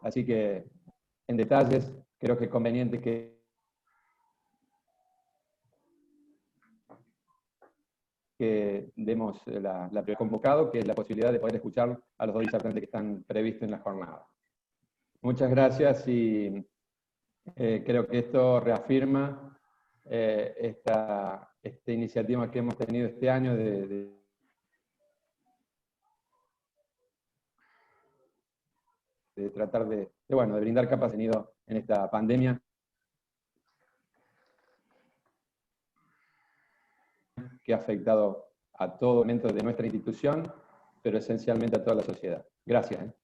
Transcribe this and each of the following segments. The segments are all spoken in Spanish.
Así que en detalles creo que es conveniente que demos la convocado, que es la posibilidad de poder escuchar a los dos disertantes que están previstos en la jornada. Muchas gracias y creo que esto reafirma esta iniciativa que hemos tenido este año de tratar de brindar capacidad en esta pandemia que ha afectado a todo momento de nuestra institución, pero esencialmente a toda la sociedad. Gracias.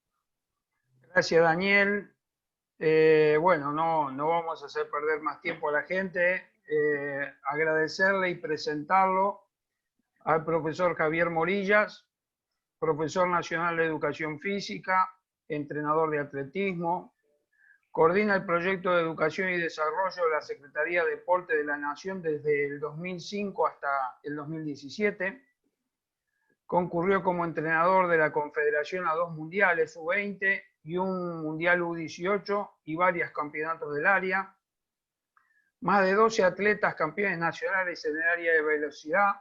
Gracias, Daniel. Bueno, no vamos a hacer perder más tiempo a la gente. Agradecerle y presentarlo al profesor Javier Morillas, profesor nacional de Educación Física, entrenador de atletismo, coordina el proyecto de educación y desarrollo de la Secretaría de Deporte de la Nación desde el 2005 hasta el 2017. Concurrió como entrenador de la Confederación a 2 mundiales U20 y un mundial U18 y varios campeonatos del área. Más de 12 atletas campeones nacionales en el área de velocidad.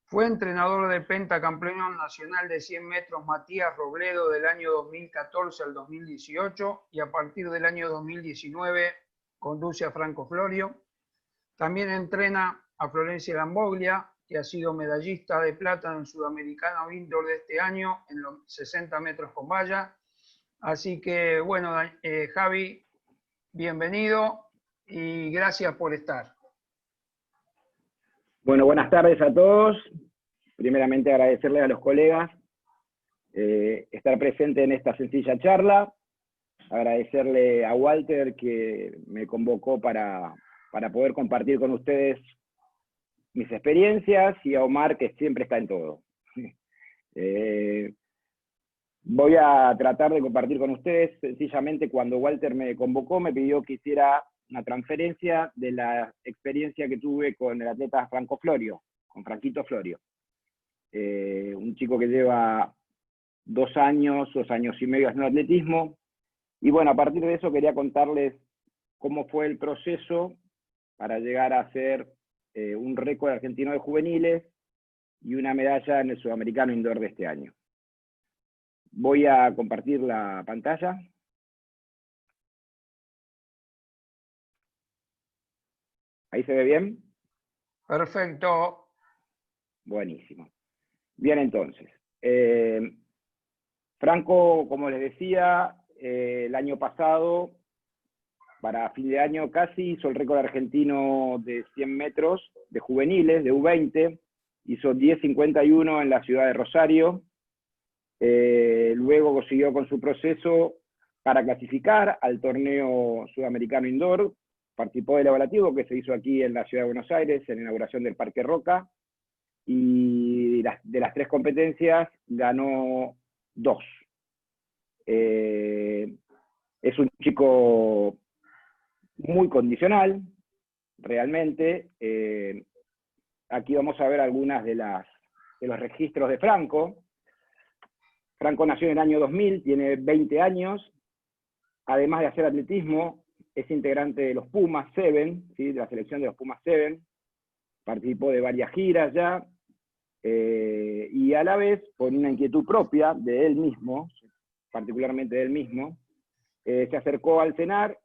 Fue entrenador del pentacampeón nacional de 100 metros Matías Robledo del año 2014 al 2018 y a partir del año 2019 conduce a Franco Florio. También entrena a Florencia Lamboglia, que ha sido medallista de plata en el Sudamericano Indoor de este año en los 60 metros con valla. Así que, bueno, Javi, bienvenido y gracias por estar. Bueno, buenas tardes a todos. Primeramente agradecerles a los colegas estar presente en esta sencilla charla. Agradecerle a Walter que me convocó para poder compartir con ustedes mis experiencias y a Omar que siempre está en todo. Voy a tratar de compartir con ustedes, sencillamente cuando Walter me convocó me pidió que hiciera una transferencia de la experiencia que tuve con el atleta Franco Florio, con Franquito Florio. Un chico que lleva 2 años y medio haciendo atletismo, y bueno, a partir de eso quería contarles cómo fue el proceso para llegar a hacer un récord argentino de juveniles y una medalla en el Sudamericano Indoor de este año. Voy a compartir la pantalla. ¿Ahí se ve bien? Perfecto. Buenísimo. Bien, entonces. Franco, como les decía, el año pasado, para fin de año casi, hizo el récord argentino de 100 metros de juveniles, de U20, hizo 10.51 en la ciudad de Rosario. Luego siguió con su proceso para clasificar al torneo sudamericano indoor, participó del evaluativo que se hizo aquí en la ciudad de Buenos Aires, en la inauguración del Parque Roca, y de las 3 competencias ganó 2. Es un chico muy condicional, realmente. Aquí vamos a ver algunas de los registros de Franco. Franco nació en el año 2000, tiene 20 años, además de hacer atletismo, es integrante de los Pumas 7, ¿sí? De la selección de los Pumas 7, participó de varias giras ya, y a la vez, por una inquietud propia de él mismo, particularmente de él mismo, se acercó al CENAR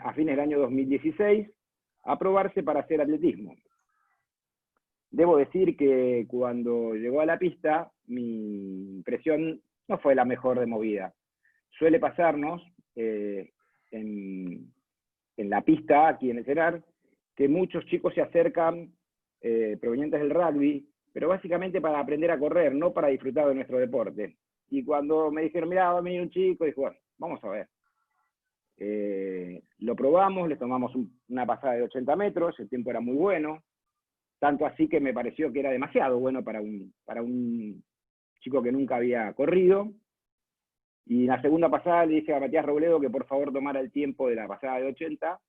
a fines del año 2016 a probarse para hacer atletismo. Debo decir que cuando llegó a la pista, mi impresión no fue la mejor de movida. Suele pasarnos en la pista, aquí en el CENAR, que muchos chicos se acercan provenientes del rugby, pero básicamente para aprender a correr, no para disfrutar de nuestro deporte. Y cuando me dijeron, mirá, va a venir un chico, dije, bueno, vamos a ver. Lo probamos, le tomamos una pasada de 80 metros, el tiempo era muy bueno, tanto así que me pareció que era demasiado bueno para un chico que nunca había corrido. Y en la segunda pasada le dije a Matías Robledo que por favor tomara el tiempo de la pasada de 80,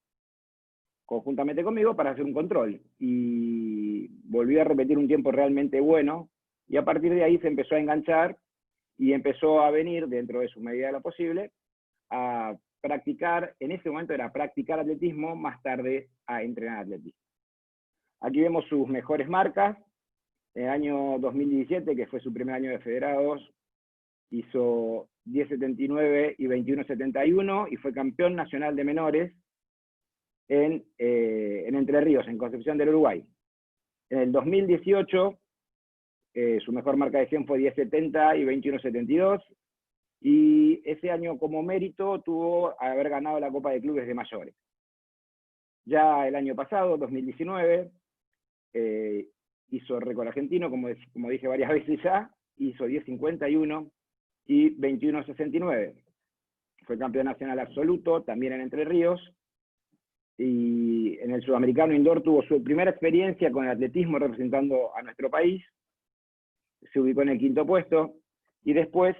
conjuntamente conmigo, para hacer un control. Y volví a repetir un tiempo realmente bueno, y a partir de ahí se empezó a enganchar, y empezó a venir, dentro de su medida de lo posible, a practicar, en ese momento era practicar atletismo, más tarde a entrenar atletismo. Aquí vemos sus mejores marcas. En el año 2017, que fue su primer año de federados, hizo 10.79 y 21.71 y fue campeón nacional de menores en Entre Ríos, en Concepción del Uruguay. En el 2018, su mejor marca de 100 fue 10.70 y 21.72, y ese año como mérito tuvo haber ganado la Copa de Clubes de Mayores. Ya el año pasado, 2019, hizo récord argentino, como dije varias veces ya, hizo 10.51 y 21.69. Fue campeón nacional absoluto, también en Entre Ríos, y en el Sudamericano Indoor tuvo su primera experiencia con el atletismo representando a nuestro país, se ubicó en el 5º puesto, y después,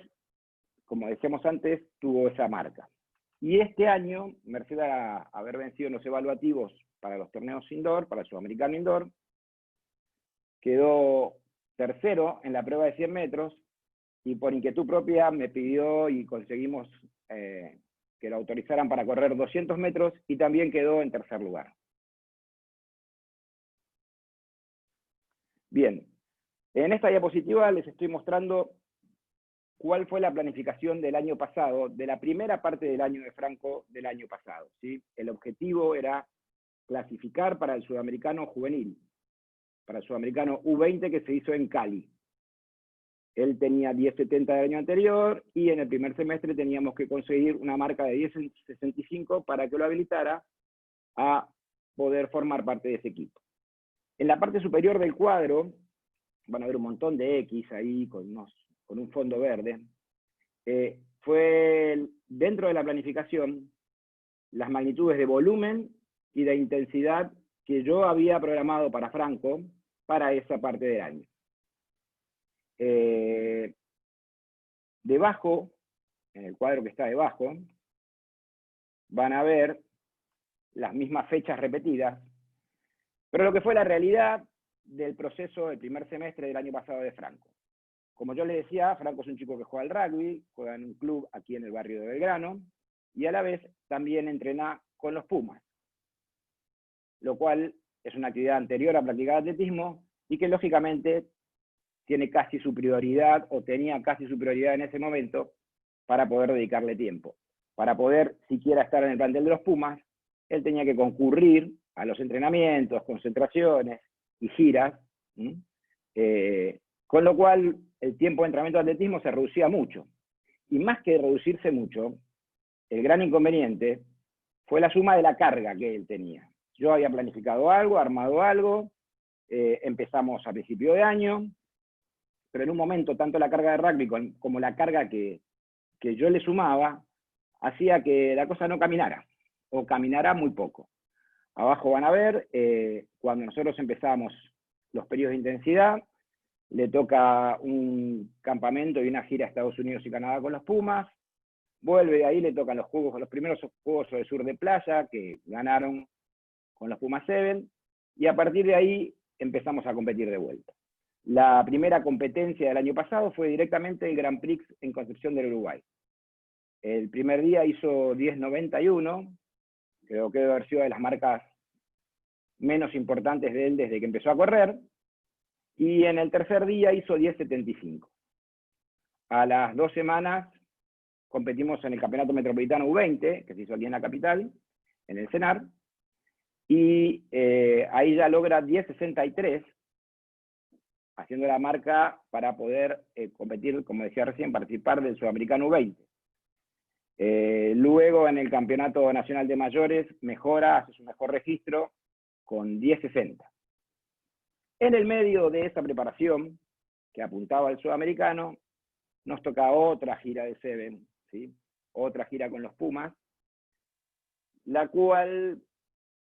como decíamos antes, tuvo esa marca. Y este año, merced a haber vencido en los evaluativos para los torneos indoor, para el Sudamericano Indoor, quedó tercero en la prueba de 100 metros, y por inquietud propia me pidió y conseguimos que lo autorizaran para correr 200 metros, y también quedó en tercer lugar. Bien, en esta diapositiva les estoy mostrando cuál fue la planificación del año pasado, de la primera parte del año de Franco del año pasado, ¿sí? El objetivo era clasificar para el Sudamericano Juvenil, para el Sudamericano U20 que se hizo en Cali. Él tenía 10.70 del año anterior, y en el primer semestre teníamos que conseguir una marca de 10.65 para que lo habilitara a poder formar parte de ese equipo. En la parte superior del cuadro, van a ver un montón de X ahí, con un fondo verde. Fue dentro de la planificación las magnitudes de volumen y de intensidad que yo había programado para Franco para esa parte del año. Debajo, en el cuadro que está debajo, van a ver las mismas fechas repetidas, pero lo que fue la realidad del proceso del primer semestre del año pasado de Franco. Como yo les decía, Franco es un chico que juega al rugby, juega en un club aquí en el barrio de Belgrano, y a la vez también entrena con los Pumas, lo cual es una actividad anterior a practicar atletismo, y que lógicamente tiene casi su prioridad, o tenía casi su prioridad en ese momento, para poder dedicarle tiempo. Para poder siquiera estar en el plantel de los Pumas, él tenía que concurrir a los entrenamientos, concentraciones y giras, con lo cual el tiempo de entrenamiento de atletismo se reducía mucho. Y más que reducirse mucho, el gran inconveniente fue la suma de la carga que él tenía. Yo había planificado algo, armado algo, empezamos a principio de año, pero en un momento tanto la carga de rugby como la carga que yo le sumaba, hacía que la cosa no caminara, o caminara muy poco. Abajo van a ver, cuando nosotros empezamos los periodos de intensidad, le toca un campamento y una gira a Estados Unidos y Canadá con los Pumas, vuelve de ahí, le tocan los primeros Juegos del Sur de Playa, que ganaron con los Pumas 7, y a partir de ahí empezamos a competir de vuelta. La primera competencia del año pasado fue directamente el Grand Prix en Concepción del Uruguay. El primer día hizo 10.91, creo que debe haber sido de las marcas menos importantes de él desde que empezó a correr, y en el tercer día hizo 10.75. A las 2 semanas competimos en el Campeonato Metropolitano U20, que se hizo aquí en la capital, en el CENAR, y ahí ya logra 10.63, haciendo la marca para poder competir, como decía recién, participar del Sudamericano U20. Luego en el Campeonato Nacional de Mayores mejora, hace su mejor registro con 10.60. En el medio de esa preparación, que apuntaba al Sudamericano, nos toca otra gira de Seven, ¿sí? Otra gira con los Pumas, la cual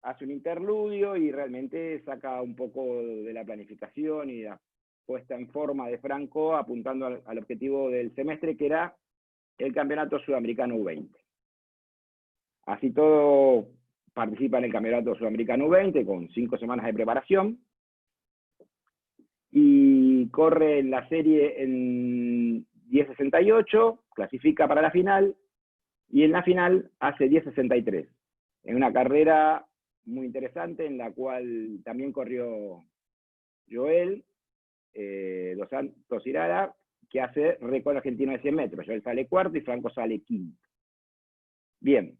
hace un interludio y realmente saca un poco de la planificación y la puesta en forma de Franco, apuntando al objetivo del semestre, que era el Campeonato Sudamericano U20. Así todo, participa en el Campeonato Sudamericano U20 con 5 semanas de preparación, y corre en la serie en 10.68, clasifica para la final, Y en la final hace 10.63, en una carrera muy interesante en la cual también corrió Joel Dos Santos Irala, que hace récord argentino de 100 metros. Joel sale cuarto y Franco sale quinto. Bien,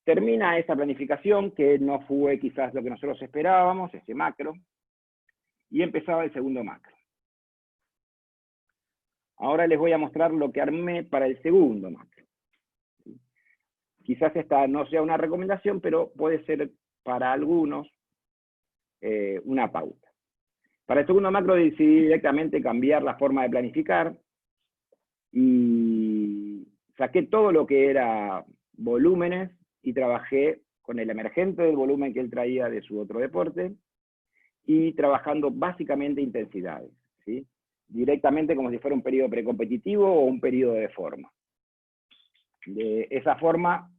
termina esa planificación, que no fue quizás lo que nosotros esperábamos, ese macro, y empezaba el segundo macro. Ahora les voy a mostrar lo que armé para el segundo macro. Quizás esta no sea una recomendación, pero puede ser para algunos una pauta. Para el segundo macro decidí directamente cambiar la forma de planificar y saqué todo lo que era volúmenes y trabajé con el emergente del volumen que él traía de su otro deporte y trabajando básicamente intensidades, ¿sí? Directamente como si fuera un periodo precompetitivo o un periodo de forma. De esa forma,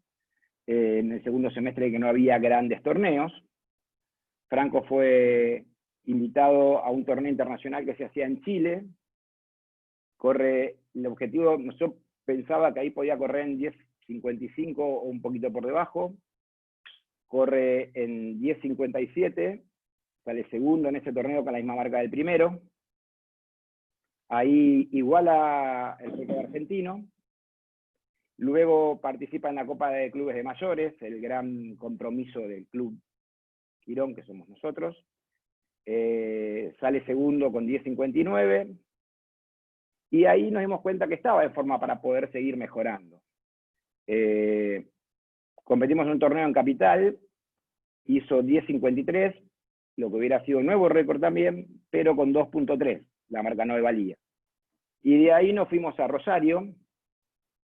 en el segundo semestre que no había grandes torneos, Franco fue invitado a un torneo internacional que se hacía en Chile. Corre, el objetivo, yo pensaba que ahí podía correr en 10.55 o un poquito por debajo. Corre en 10.57, sale segundo en ese torneo con la misma marca del primero. Ahí iguala el récord argentino. Luego participa en la Copa de Clubes de Mayores, el gran compromiso del Club Quirón, que somos nosotros. Sale segundo con 10.59. Y ahí nos dimos cuenta que estaba en forma para poder seguir mejorando. Competimos en un torneo en Capital, hizo 10.53, lo que hubiera sido un nuevo récord también, pero con 2.3, la marca no le valía. Y de ahí nos fuimos a Rosario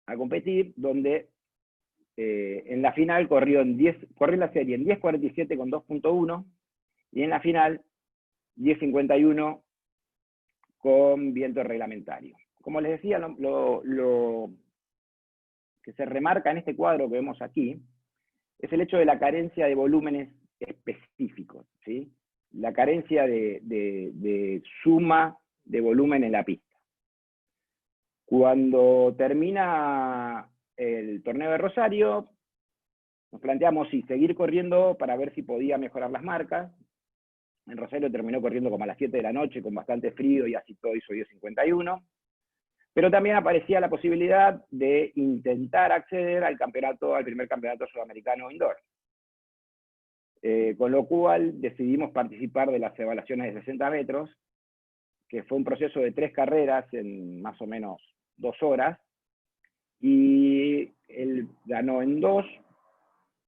a competir, donde en la final corrió la serie en 10.47 con 2.1, y en la final 10.51 con viento reglamentario. Como les decía, lo que se remarca en este cuadro que vemos aquí es el hecho de la carencia de volúmenes específicos, ¿sí? La carencia de suma de volumen en la pista. Cuando termina el torneo de Rosario, nos planteamos si seguir corriendo para ver si podía mejorar las marcas. En Rosario terminó corriendo como a las 7 de la noche, con bastante frío, y así todo hizo 10.51. Pero también aparecía la posibilidad de intentar acceder al primer campeonato sudamericano indoor. Con lo cual decidimos participar de las evaluaciones de 60 metros, que fue un proceso de 3 carreras en más o menos 2 horas, y él ganó en 2,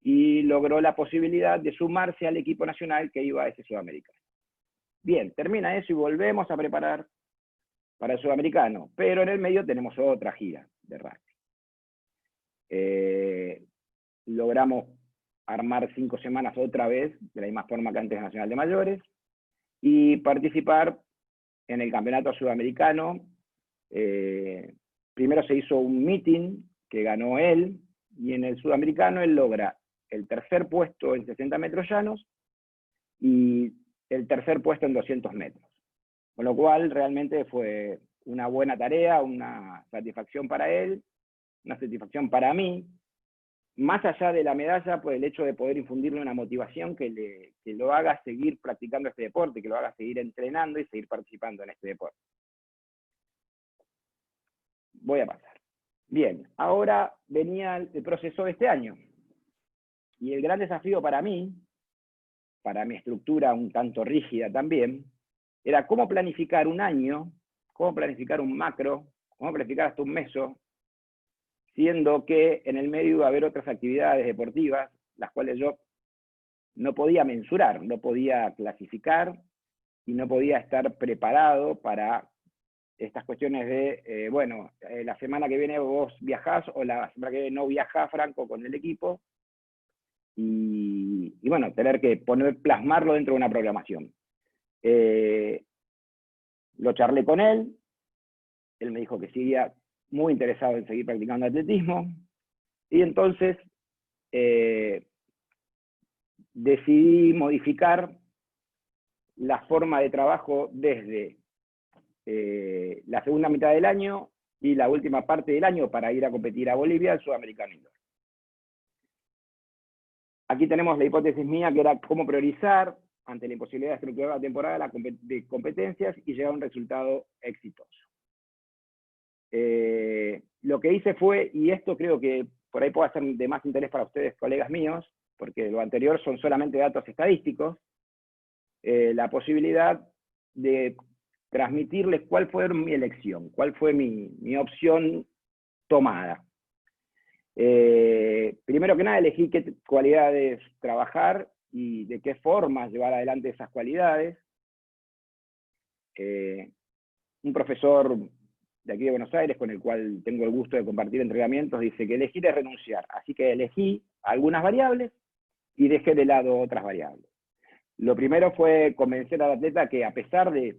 y logró la posibilidad de sumarse al equipo nacional que iba a ese sudamericano. Bien, termina eso y volvemos a preparar para el sudamericano, pero en el medio tenemos otra gira de rugby. Logramos armar 5 semanas otra vez, de la misma forma que antes Nacional de Mayores, y participar en el campeonato sudamericano. Primero se hizo un meeting que ganó él, y en el sudamericano él logra el 3er puesto en 60 metros llanos y el 3er puesto en 200 metros. Con lo cual realmente fue una buena tarea, una satisfacción para él, una satisfacción para mí, más allá de la medalla, por el hecho de poder infundirle una motivación que lo haga seguir practicando este deporte, que lo haga seguir entrenando y seguir participando en este deporte. Voy a pasar. Bien, ahora venía el proceso de este año. Y el gran desafío para mí, para mi estructura un tanto rígida también, era cómo planificar un año, cómo planificar un macro, cómo planificar hasta un meso, siendo que en el medio iba a haber otras actividades deportivas, las cuales yo no podía mensurar, no podía clasificar, y no podía estar preparado para estas cuestiones de, la semana que viene vos viajás, o la semana que viene no viajás, Franco, con el equipo, y bueno, tener que plasmarlo dentro de una programación. Lo charlé con él me dijo que seguía muy interesado en seguir practicando atletismo, y entonces decidí modificar la forma de trabajo desde la segunda mitad del año y la última parte del año para ir a competir a Bolivia al Sudamericano Indoor. Aquí tenemos la hipótesis mía, que era cómo priorizar ante la imposibilidad de estructurar la temporada de competencias y llegar a un resultado exitoso. Lo que hice fue, y esto creo que por ahí puede ser de más interés para ustedes, colegas míos, porque lo anterior son solamente datos estadísticos, la posibilidad de transmitirles cuál fue mi elección, cuál fue mi opción tomada. Primero que nada, elegí qué cualidades trabajar y de qué forma llevar adelante esas cualidades. Un profesor de aquí de Buenos Aires, con el cual tengo el gusto de compartir entrenamientos, dice que elegir es renunciar. Así que elegí algunas variables y dejé de lado otras variables. Lo primero fue convencer al atleta que, a pesar de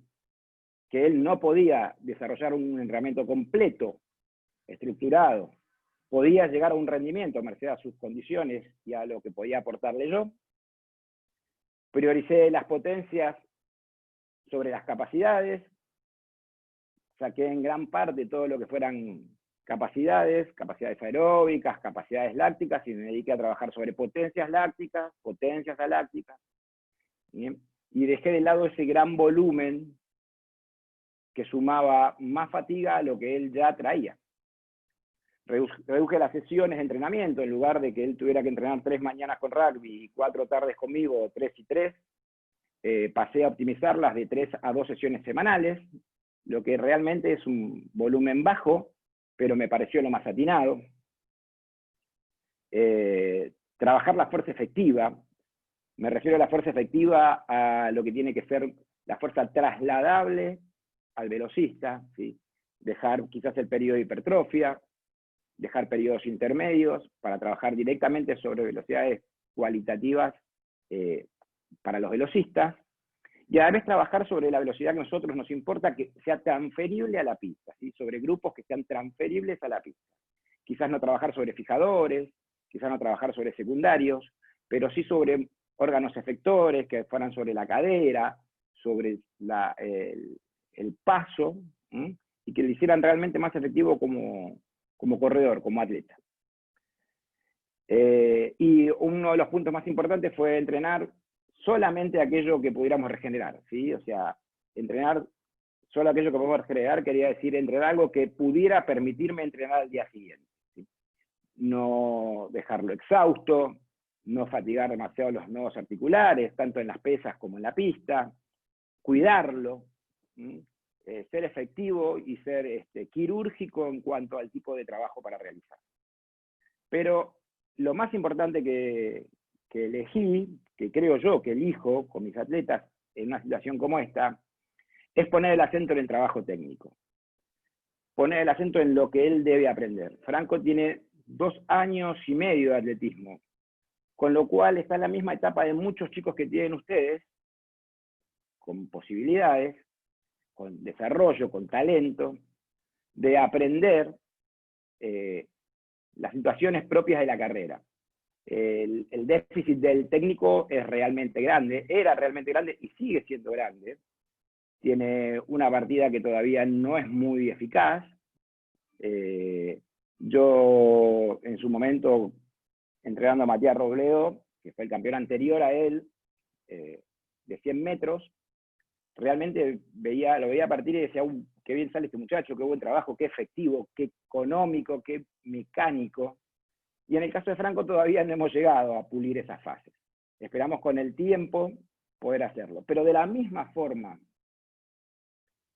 que él no podía desarrollar un entrenamiento completo, estructurado, podía llegar a un rendimiento a merced a sus condiciones y a lo que podía aportarle yo. Prioricé las potencias sobre las capacidades, saqué en gran parte todo lo que fueran capacidades aeróbicas, capacidades lácticas, y me dediqué a trabajar sobre potencias lácticas, potencias alácticas, ¿bien? Y dejé de lado ese gran volumen que sumaba más fatiga a lo que él ya traía. Reduje las sesiones de entrenamiento, en lugar de que él tuviera que entrenar 3 mañanas con rugby y 4 tardes conmigo, o 3 y 3, pasé a optimizarlas de 3 a 2 sesiones semanales, lo que realmente es un volumen bajo, pero me pareció lo más atinado. Trabajar la fuerza efectiva, me refiero a la fuerza efectiva a lo que tiene que ser la fuerza trasladable al velocista, ¿sí? Dejar quizás el periodo de hipertrofia, dejar periodos intermedios para trabajar directamente sobre velocidades cualitativas para los velocistas, y a la vez trabajar sobre la velocidad que a nosotros nos importa que sea transferible a la pista, ¿sí? Sobre grupos que sean transferibles a la pista. Quizás no trabajar sobre fijadores, quizás no trabajar sobre secundarios, pero sí sobre órganos efectores que fueran sobre la cadera, sobre el paso, y que lo hicieran realmente más efectivo como corredor, como atleta. Y uno de los puntos más importantes fue entrenar solamente aquello que pudiéramos regenerar, ¿sí? O sea, entrenar solo aquello que podemos regenerar quería decir entrenar algo que pudiera permitirme entrenar al día siguiente, ¿sí? No dejarlo exhausto, no fatigar demasiado los nodos articulares, tanto en las pesas como en la pista, cuidarlo, ser efectivo y ser quirúrgico en cuanto al tipo de trabajo para realizar. Pero lo más importante que elegí, que creo yo que elijo con mis atletas en una situación como esta, es poner el acento en el trabajo técnico. Poner el acento en lo que él debe aprender. Franco tiene 2 años y medio de atletismo, con lo cual está en la misma etapa de muchos chicos que tienen ustedes, con posibilidades, con desarrollo, con talento, de aprender las situaciones propias de la carrera. El déficit del técnico es realmente grande, era realmente grande y sigue siendo grande. Tiene una partida que todavía no es muy eficaz. Yo, en su momento, entrenando a Matías Robledo, que fue el campeón anterior a él, de 100 metros, realmente lo veía partir y decía, qué bien sale este muchacho, qué buen trabajo, qué efectivo, qué económico, qué mecánico. Y en el caso de Franco todavía no hemos llegado a pulir esas fases. Esperamos con el tiempo poder hacerlo. Pero de la misma forma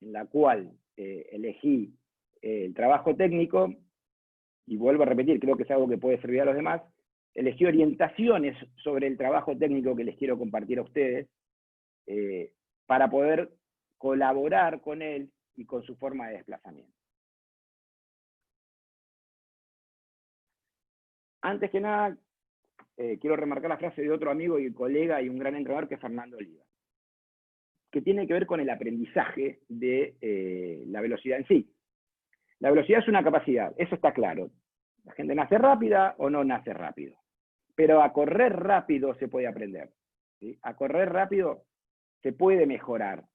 en la cual elegí el trabajo técnico, y vuelvo a repetir, creo que es algo que puede servir a los demás, elegí orientaciones sobre el trabajo técnico que les quiero compartir a ustedes, para poder colaborar con él y con su forma de desplazamiento. Antes que nada, quiero remarcar la frase de otro amigo y colega y un gran entrenador, que es Fernando Oliva, que tiene que ver con el aprendizaje de la velocidad en sí. La velocidad es una capacidad, eso está claro. La gente nace rápida o no nace rápido. Pero a correr rápido se puede aprender, ¿sí? A correr rápido se puede mejorar.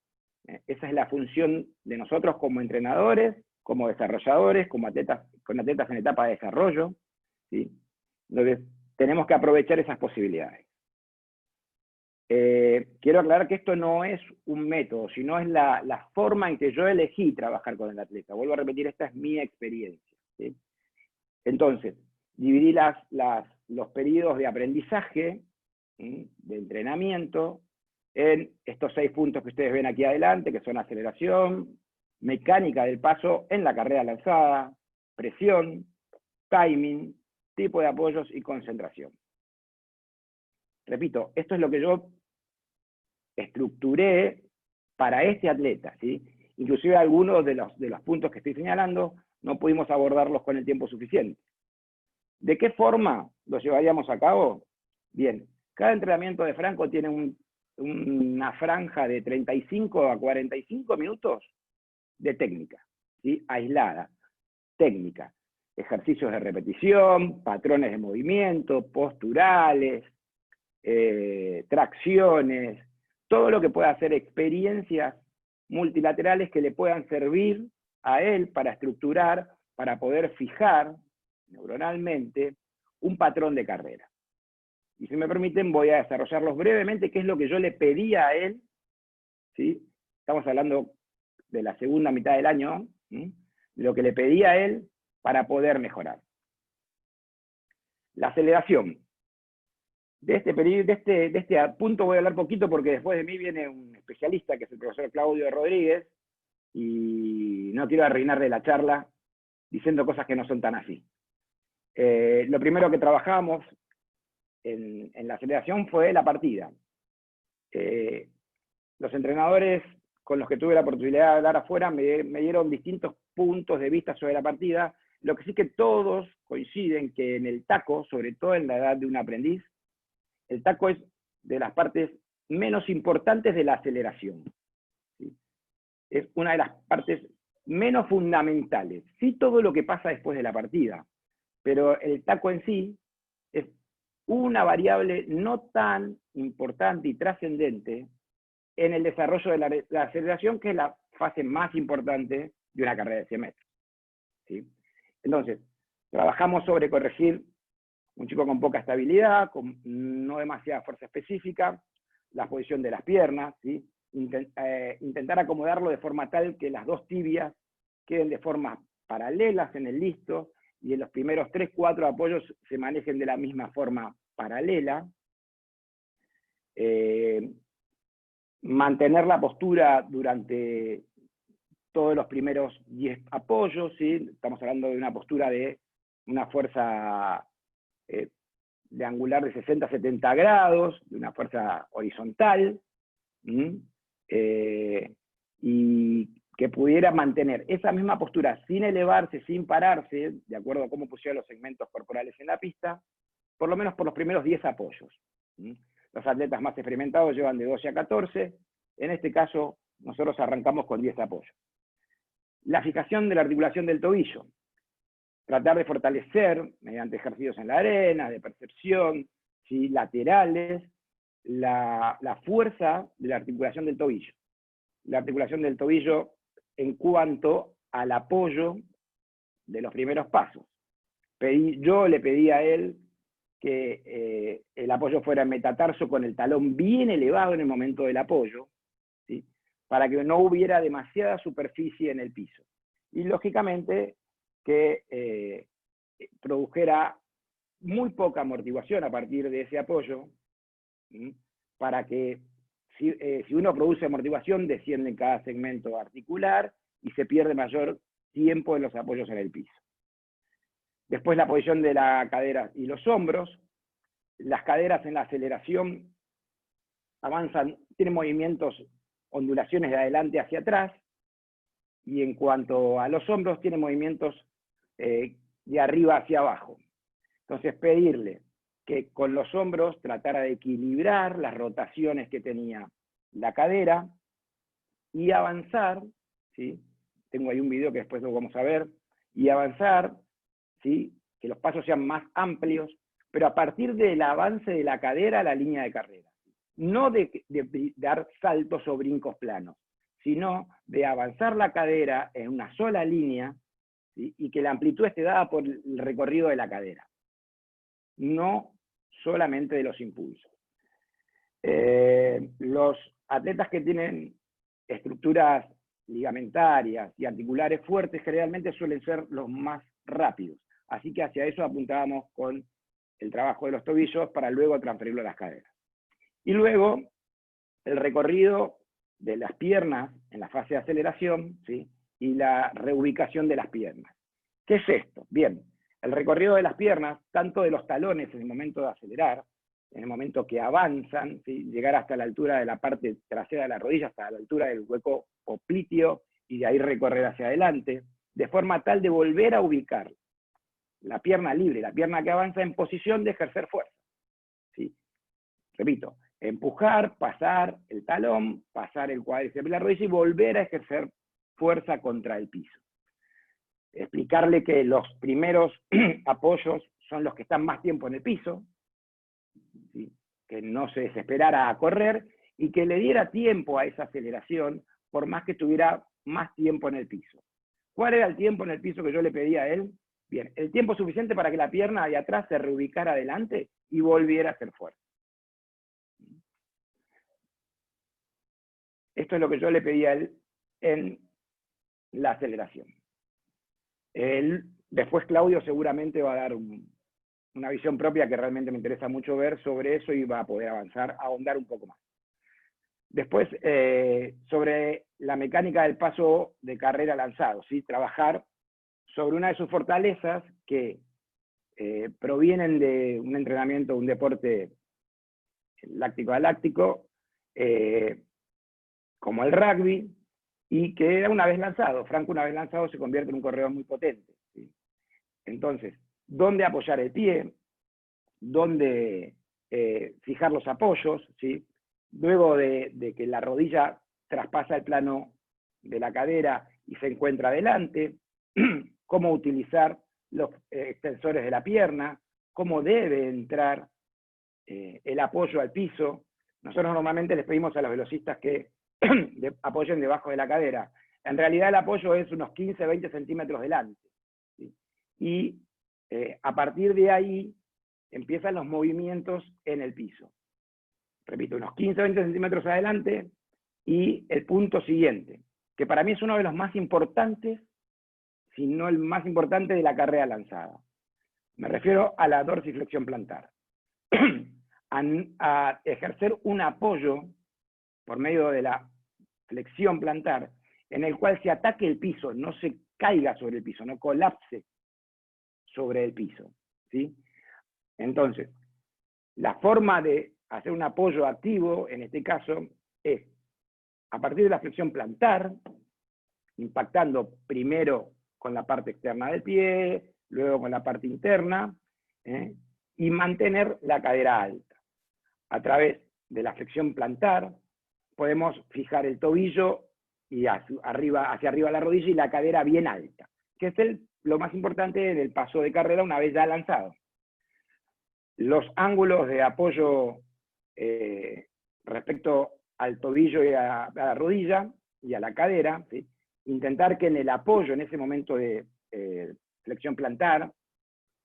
Esa es la función de nosotros como entrenadores, como desarrolladores, como atletas, con atletas en etapa de desarrollo, ¿sí? Entonces, tenemos que aprovechar esas posibilidades. Quiero aclarar que esto no es un método, sino es la forma en que yo elegí trabajar con el atleta. Vuelvo a repetir, esta es mi experiencia, ¿sí? Entonces, dividí los periodos de aprendizaje, ¿sí?, de entrenamiento, en estos 6 puntos que ustedes ven aquí adelante, que son aceleración, mecánica del paso en la carrera lanzada, presión, timing, tipo de apoyos y concentración. Repito, esto es lo que yo estructuré para este atleta, ¿sí? Inclusive algunos de los puntos que estoy señalando no pudimos abordarlos con el tiempo suficiente. ¿De qué forma lo llevaríamos a cabo? Bien, cada entrenamiento de Franco tiene una franja de 35 a 45 minutos de técnica, ¿sí?, aislada, técnica. Ejercicios de repetición, patrones de movimiento, posturales, tracciones, todo lo que pueda hacer experiencias multilaterales que le puedan servir a él para estructurar, para poder fijar neuronalmente un patrón de carrera. Y si me permiten, voy a desarrollarlos brevemente, qué es lo que yo le pedía a él, ¿sí? Estamos hablando de la segunda mitad del año, ¿sí?, de lo que le pedía a él para poder mejorar. La aceleración. De este punto voy a hablar poquito porque después de mí viene un especialista, que es el profesor Claudio Rodríguez, y no quiero arruinarle la charla diciendo cosas que no son tan así. Lo primero que trabajamos en la aceleración fue la partida. Los entrenadores con los que tuve la oportunidad de hablar afuera me dieron distintos puntos de vista sobre la partida, lo que sí que todos coinciden que en el taco, sobre todo en la edad de un aprendiz, el taco es de las partes menos importantes de la aceleración, ¿sí? Es una de las partes menos fundamentales. Sí, todo lo que pasa después de la partida, pero el taco en sí es una variable no tan importante y trascendente en el desarrollo de la aceleración, que es la fase más importante de una carrera de 100 metros, ¿sí? Entonces, trabajamos sobre corregir un chico con poca estabilidad, con no demasiada fuerza específica, la posición de las piernas, ¿sí? Intentar acomodarlo de forma tal que las dos tibias queden de forma paralelas en el listo, y en los primeros 3, 4 apoyos se manejen de la misma forma paralela. Mantener la postura durante todos los primeros 10 apoyos, ¿sí? Estamos hablando de una postura de una fuerza de angular de 60 a 70 grados, de una fuerza horizontal, y que pudiera mantener esa misma postura sin elevarse, sin pararse, de acuerdo a cómo pusieron los segmentos corporales en la pista, por lo menos por los primeros 10 apoyos. Los atletas más experimentados llevan de 12 a 14, en este caso nosotros arrancamos con 10 apoyos. La fijación de la articulación del tobillo. Tratar de fortalecer, mediante ejercicios en la arena, de percepción, ¿sí?, laterales, la fuerza de la articulación del tobillo. La articulación del tobillo en cuanto al apoyo de los primeros pasos. Yo le pedí a él que el apoyo fuera en metatarso con el talón bien elevado en el momento del apoyo, ¿sí?, para que no hubiera demasiada superficie en el piso. Y lógicamente que produjera muy poca amortiguación a partir de ese apoyo, ¿sí?, para que si uno produce amortiguación, desciende en cada segmento articular y se pierde mayor tiempo en los apoyos en el piso. Después la posición de la cadera y los hombros. Las caderas en la aceleración avanzan, tienen movimientos, ondulaciones de adelante hacia atrás, y en cuanto a los hombros, tienen movimientos de arriba hacia abajo. Entonces pedirle que con los hombros tratara de equilibrar las rotaciones que tenía la cadera y avanzar, ¿sí? Tengo ahí un video que después lo vamos a ver, y avanzar, ¿sí?, que los pasos sean más amplios, pero a partir del avance de la cadera a la línea de carrera. No de dar saltos o brincos planos, sino de avanzar la cadera en una sola línea, ¿sí?, y que la amplitud esté dada por el recorrido de la cadera. No solamente de los impulsos. Los atletas que tienen estructuras ligamentarias y articulares fuertes generalmente suelen ser los más rápidos. Así que hacia eso apuntábamos con el trabajo de los tobillos para luego transferirlo a las caderas. Y luego el recorrido de las piernas en la fase de aceleración, ¿sí? Y la reubicación de las piernas. ¿Qué es esto? Bien, el recorrido de las piernas, tanto de los talones en el momento de acelerar, en el momento que avanzan, ¿sí? Llegar hasta la altura de la parte trasera de la rodilla, hasta la altura del hueco popliteo, y de ahí recorrer hacia adelante, de forma tal de volver a ubicar la pierna libre, la pierna que avanza en posición de ejercer fuerza. ¿Sí? Repito, empujar, pasar el talón, pasar el cuádriceps y la rodilla y volver a ejercer fuerza contra el piso. Explicarle que los primeros apoyos son los que están más tiempo en el piso, ¿sí? Que no se desesperara a correr y que le diera tiempo a esa aceleración por más que tuviera más tiempo en el piso. ¿Cuál era el tiempo en el piso que yo le pedí a él? Bien, el tiempo suficiente para que la pierna de atrás se reubicara adelante y volviera a hacer fuerza. Esto es lo que yo le pedí a él en la aceleración. Después Claudio seguramente va a dar una visión propia que realmente me interesa mucho ver sobre eso y va a poder avanzar, ahondar un poco más. Después, sobre la mecánica del paso de carrera lanzado, ¿sí? Trabajar sobre una de sus fortalezas que provienen de un entrenamiento, un deporte láctico-galáctico, como el rugby, y que una vez lanzado, Franco una vez lanzado se convierte en un corredor muy potente, ¿sí? Entonces, ¿dónde apoyar el pie? ¿Dónde fijar los apoyos? ¿Sí? Luego de que la rodilla traspasa el plano de la cadera y se encuentra adelante, cómo utilizar los extensores de la pierna, cómo debe entrar el apoyo al piso. Nosotros normalmente les pedimos a los velocistas que apoyen debajo de la cadera. En realidad el apoyo es unos 15-20 centímetros delante, ¿sí? Y a partir de ahí empiezan los movimientos en el piso. Repito, unos 15-20 centímetros adelante, y el punto siguiente, que para mí es uno de los más importantes, si no el más importante de la carrera lanzada. Me refiero a la dorsiflexión plantar. A ejercer un apoyo por medio de la flexión plantar, en el cual se ataque el piso, no se caiga sobre el piso, no colapse sobre el piso, ¿sí? Entonces, la forma de hacer un apoyo activo, en este caso, es a partir de la flexión plantar, impactando primero con la parte externa del pie, luego con la parte interna, y mantener la cadera alta. A través de la flexión plantar, podemos fijar el tobillo y hacia arriba la rodilla y la cadera bien alta, que es lo más importante del paso de carrera una vez ya lanzado. Los ángulos de apoyo respecto al tobillo y a la rodilla y a la cadera, ¿sí? Intentar que en el apoyo, en ese momento de flexión plantar,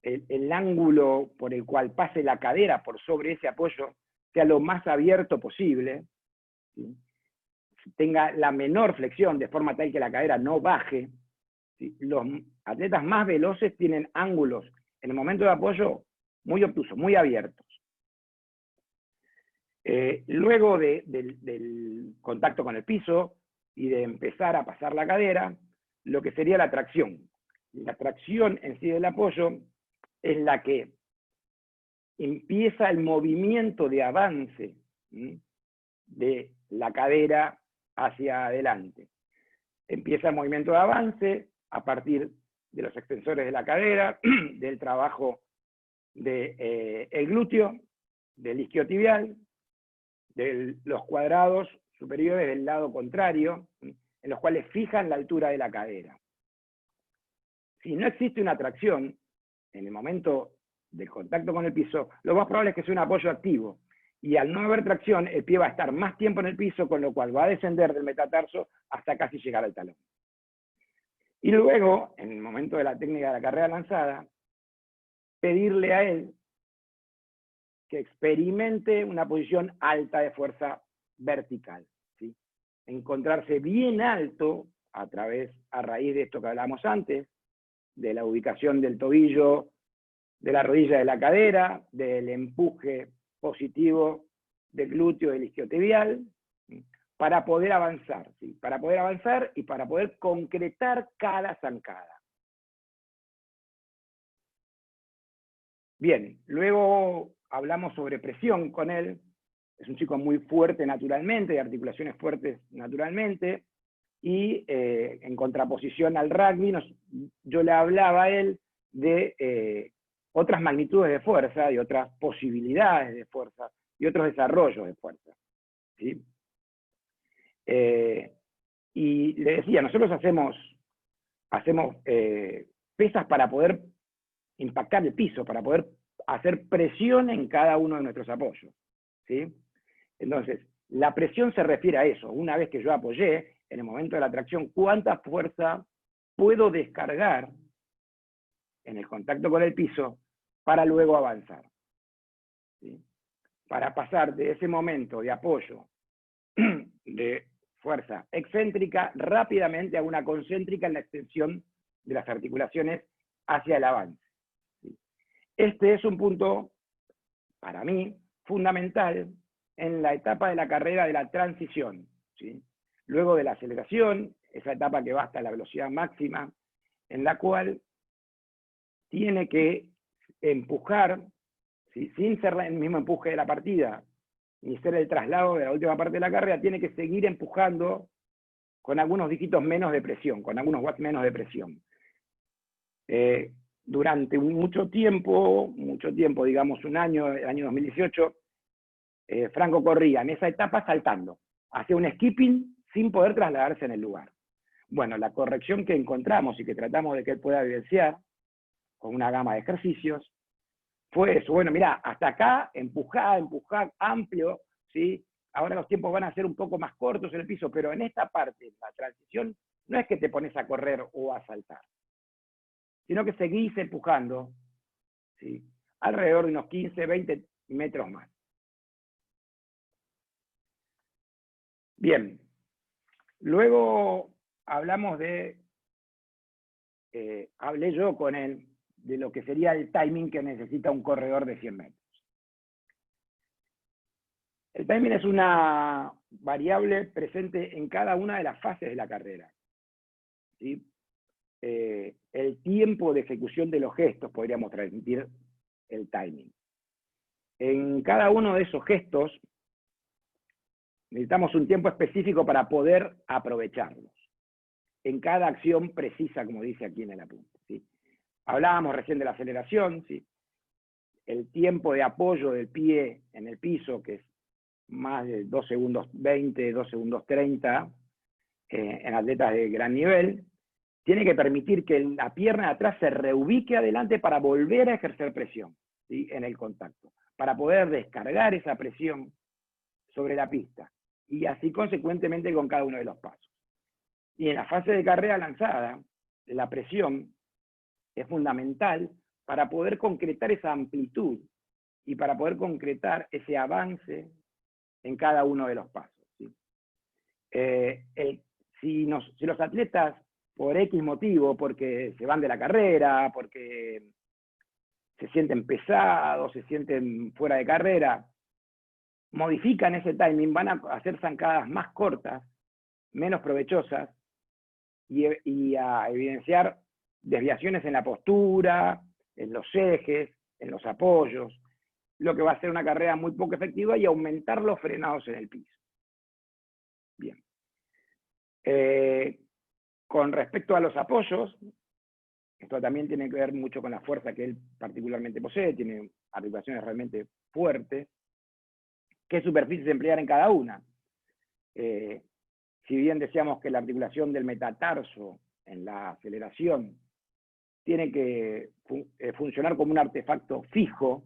el ángulo por el cual pase la cadera por sobre ese apoyo sea lo más abierto posible, ¿sí? Tenga la menor flexión, de forma tal que la cadera no baje, ¿sí? Los atletas más veloces tienen ángulos en el momento de apoyo muy obtusos, muy abiertos. Luego del contacto con el piso y de empezar a pasar la cadera, lo que sería la tracción. La tracción en sí del apoyo es la que empieza el movimiento de avance, ¿sí? De la cadera hacia adelante. Empieza el movimiento de avance a partir de los extensores de la cadera, del trabajo del glúteo, del isquiotibial, de los cuadrados superiores del lado contrario, en los cuales fijan la altura de la cadera. Si no existe una tracción en el momento del contacto con el piso, lo más probable es que sea un apoyo activo, y al no haber tracción, el pie va a estar más tiempo en el piso, con lo cual va a descender del metatarso hasta casi llegar al talón. Y luego, en el momento de la técnica de la carrera lanzada, pedirle a él que experimente una posición alta de fuerza vertical, ¿sí? Encontrarse bien alto a raíz de esto que hablamos antes, de la ubicación del tobillo, de la rodilla de la cadera, del empuje positivo del glúteo del isquiotibial, ¿sí? Para poder avanzar, ¿sí? Para poder avanzar y para poder concretar cada zancada. Bien, luego hablamos sobre presión con él. Es un chico muy fuerte naturalmente, de articulaciones fuertes naturalmente, y en contraposición al rugby, yo le hablaba a él de otras magnitudes de fuerza, y otras posibilidades de fuerza, y otros desarrollos de fuerza, ¿sí? Y le decía, nosotros hacemos pesas para poder impactar el piso, para poder hacer presión en cada uno de nuestros apoyos, ¿sí? Entonces, la presión se refiere a eso. Una vez que yo apoyé, en el momento de la tracción, ¿cuánta fuerza puedo descargar en el contacto con el piso para luego avanzar? ¿Sí? Para pasar de ese momento de apoyo de fuerza excéntrica rápidamente a una concéntrica en la extensión de las articulaciones hacia el avance. ¿Sí? Este es un punto, para mí, fundamental en la etapa de la carrera de la transición, ¿sí? Luego de la aceleración, esa etapa que va hasta la velocidad máxima, en la cual tiene que empujar, ¿sí? Sin ser el mismo empuje de la partida, ni ser el traslado de la última parte de la carrera, tiene que seguir empujando con algunos dígitos menos de presión, con algunos watts menos de presión. Durante mucho tiempo, digamos un año, el año 2018, Franco corría en esa etapa saltando, hacía un skipping sin poder trasladarse en el lugar. Bueno, la corrección que encontramos y que tratamos de que él pueda evidenciar con una gama de ejercicios fue eso. Bueno, mirá, hasta acá, empujar amplio, ¿sí? Ahora los tiempos van a ser un poco más cortos en el piso, pero en esta parte, la transición, no es que te pones a correr o a saltar, sino que seguís empujando, ¿sí? Alrededor de unos 15, 20 metros más. Bien, luego hablamos hablé yo con él de lo que sería el timing que necesita un corredor de 100 metros. El timing es una variable presente en cada una de las fases de la carrera, ¿sí? El tiempo de ejecución de los gestos, podríamos transmitir el timing. En cada uno de esos gestos necesitamos un tiempo específico para poder aprovecharlos. En cada acción precisa, como dice aquí en el apunte, ¿sí? Hablábamos recién de la aceleración, ¿sí? El tiempo de apoyo del pie en el piso, que es más de 2 segundos 20, 2 segundos 30, en atletas de gran nivel, tiene que permitir que la pierna de atrás se reubique adelante para volver a ejercer presión, ¿sí? En el contacto, para poder descargar esa presión sobre la pista, y así consecuentemente con cada uno de los pasos. Y en la fase de carrera lanzada, la presión es fundamental para poder concretar esa amplitud y para poder concretar ese avance en cada uno de los pasos, ¿sí? Si los atletas, por X motivo, porque se van de la carrera, porque se sienten pesados, se sienten fuera de carrera, modifican ese timing, van a hacer zancadas más cortas, menos provechosas, y a evidenciar desviaciones en la postura, en los ejes, en los apoyos, lo que va a ser una carrera muy poco efectiva y aumentar los frenados en el piso. Bien. Con respecto a los apoyos, esto también tiene que ver mucho con la fuerza que él particularmente posee, tiene articulaciones realmente fuertes. ¿Qué superficies emplear en cada una? Si bien decíamos que la articulación del metatarso en la aceleración tiene que funcionar como un artefacto fijo,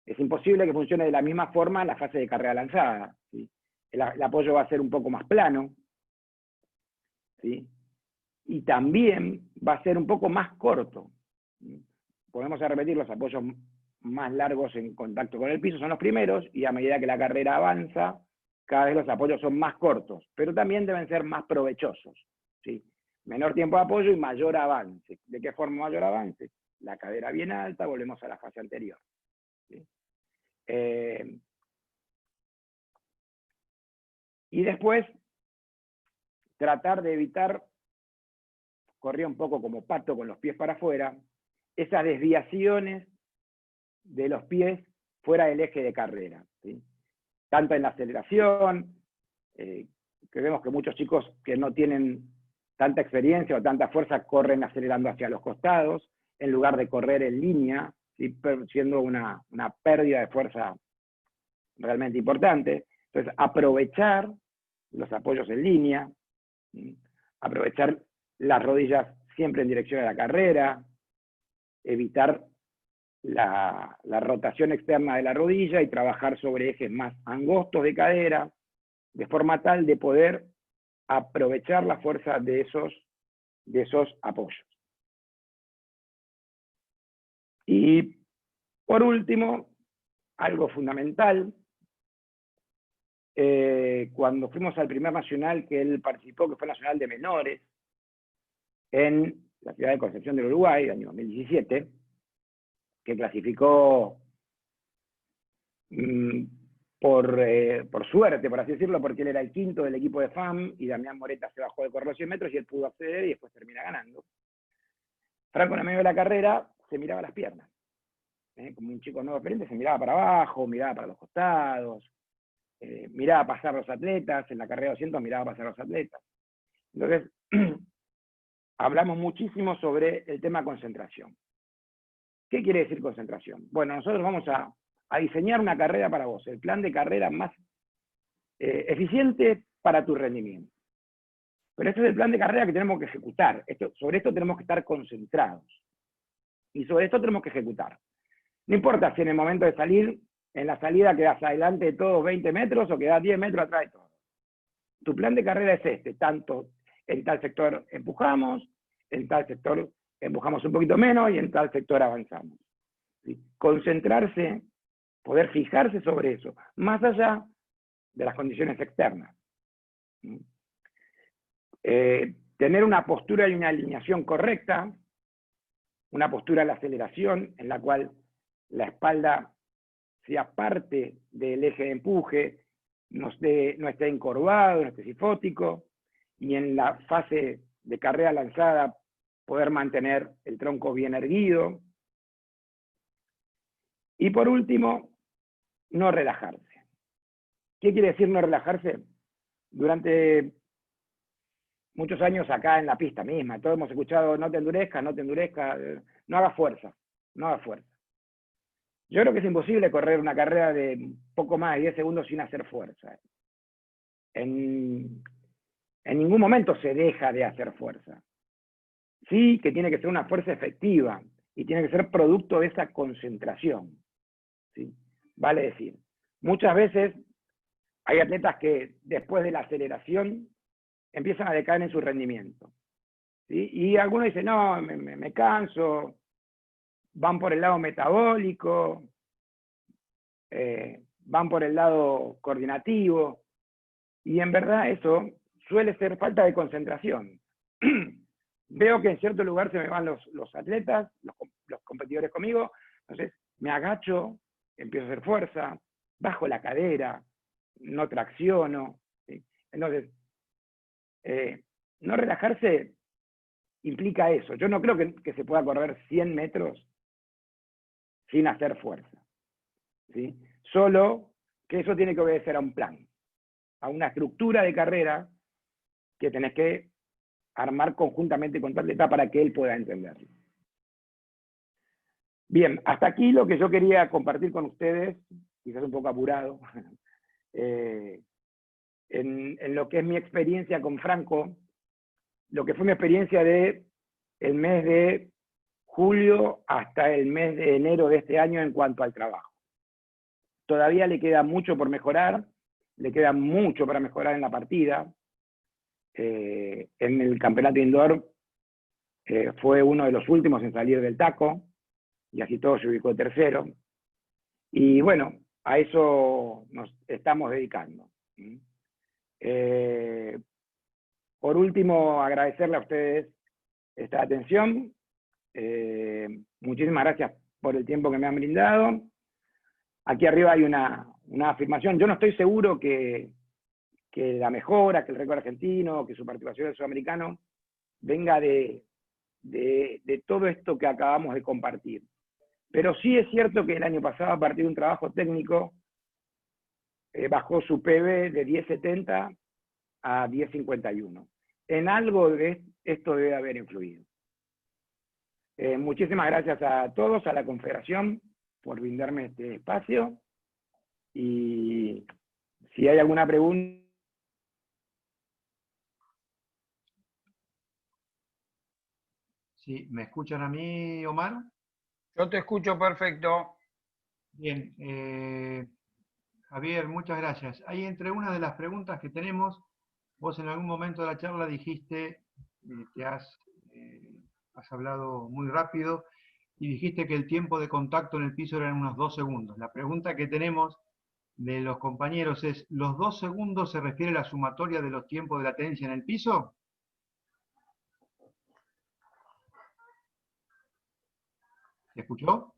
es imposible que funcione de la misma forma en la fase de carrera lanzada, ¿sí? El apoyo va a ser un poco más plano, ¿sí? Y también va a ser un poco más corto, ¿sí? Podemos repetir los apoyos más largos en contacto con el piso, son los primeros, y a medida que la carrera avanza, cada vez los apoyos son más cortos, pero también deben ser más provechosos, ¿sí? Menor tiempo de apoyo y mayor avance. ¿De qué forma mayor avance? La cadera bien alta, volvemos a la fase anterior, ¿sí? Y después, tratar de evitar, corría un poco como pato con los pies para afuera, esas desviaciones de los pies fuera del eje de carrera, ¿sí? Tanto en la aceleración, que vemos que muchos chicos que no tienen tanta experiencia o tanta fuerza corren acelerando hacia los costados, en lugar de correr en línea, ¿sí? Siendo una pérdida de fuerza realmente importante. Entonces, aprovechar los apoyos en línea, ¿sí? Aprovechar las rodillas siempre en dirección a la carrera, evitar la rotación externa de la rodilla y trabajar sobre ejes más angostos de cadera, de forma tal de poder aprovechar la fuerza de esos apoyos. Y por último, algo fundamental, cuando fuimos al primer nacional que él participó, que fue el Nacional de Menores, en la ciudad de Concepción del Uruguay, año 2017, que clasificó por suerte, por así decirlo, porque él era el quinto del equipo de FAM, y Damián Moreta se bajó de correr los 100 metros y él pudo acceder y después termina ganando. Franco en el medio de la carrera se miraba las piernas. Como un chico nuevo experiencia, se miraba para abajo, miraba para los costados, miraba pasar los atletas, en la carrera de 200 miraba pasar los atletas. Entonces, hablamos muchísimo sobre el tema concentración. ¿Qué quiere decir concentración? Bueno, nosotros vamos a diseñar una carrera para vos, el plan de carrera más eficiente para tu rendimiento. Pero este es el plan de carrera que tenemos que ejecutar. Sobre esto tenemos que estar concentrados. Y sobre esto tenemos que ejecutar. No importa si en el momento de salir, en la salida quedas adelante de todos 20 metros o quedas 10 metros atrás de todos. Tu plan de carrera es este, tanto en tal sector empujamos, en tal sector empujamos un poquito menos y en tal sector avanzamos. ¿Sí? Concentrarse, poder fijarse sobre eso, más allá de las condiciones externas. ¿Sí? Tener una postura y una alineación correcta, una postura de la aceleración en la cual la espalda sea parte del eje de empuje, no esté encorvado, no esté sifótico, y en la fase de carrera lanzada poder mantener el tronco bien erguido. Y por último, no relajarse. ¿Qué quiere decir no relajarse? Durante muchos años acá en la pista misma, todos hemos escuchado no te endurezcas, no hagas fuerza, no hagas fuerza. Yo creo que es imposible correr una carrera de poco más de 10 segundos sin hacer fuerza. En ningún momento se deja de hacer fuerza. Sí que tiene que ser una fuerza efectiva y tiene que ser producto de esa concentración. ¿Sí? Vale decir, muchas veces hay atletas que después de la aceleración empiezan a decaer en su rendimiento. ¿Sí? Y algunos dicen, no, me canso, van por el lado metabólico, van por el lado coordinativo, y en verdad eso suele ser falta de concentración. Veo que en cierto lugar se me van los atletas, los competidores conmigo, entonces me agacho, empiezo a hacer fuerza, bajo la cadera, no tracciono. ¿Sí? Entonces, no relajarse implica eso. Yo no creo que se pueda correr 100 metros sin hacer fuerza. ¿Sí? Solo que eso tiene que obedecer a un plan, a una estructura de carrera que tenés que armar conjuntamente con tu atleta para que él pueda entenderlo. Bien, hasta aquí lo que yo quería compartir con ustedes, quizás un poco apurado, en lo que es mi experiencia con Franco, lo que fue mi experiencia de el mes de julio hasta el mes de enero de este año en cuanto al trabajo. Todavía le queda mucho por mejorar, le queda mucho para mejorar en la partida. En el campeonato indoor fue uno de los últimos en salir del taco, y así todo se ubicó tercero. Y bueno, a eso nos estamos dedicando. Por último, agradecerle a ustedes esta atención. Muchísimas gracias por el tiempo que me han brindado. Aquí arriba hay una afirmación. Yo no estoy seguro que la mejora, que el récord argentino, que su participación del sudamericano venga de todo esto que acabamos de compartir. Pero sí es cierto que el año pasado, a partir de un trabajo técnico, bajó su PB de 10.70 a 10.51. En algo de esto debe haber influido. Muchísimas gracias a todos, a la Confederación, por brindarme este espacio. Y si hay alguna pregunta... Sí, ¿me escuchan a mí, Omar? Yo te escucho perfecto. Bien, Javier, muchas gracias. Ahí entre una de las preguntas que tenemos, vos en algún momento de la charla dijiste que has hablado muy rápido y dijiste que el tiempo de contacto en el piso eran unos 2 segundos. La pregunta que tenemos de los compañeros es, ¿los 2 segundos se refiere a la sumatoria de los tiempos de latencia en el piso? ¿Se escuchó?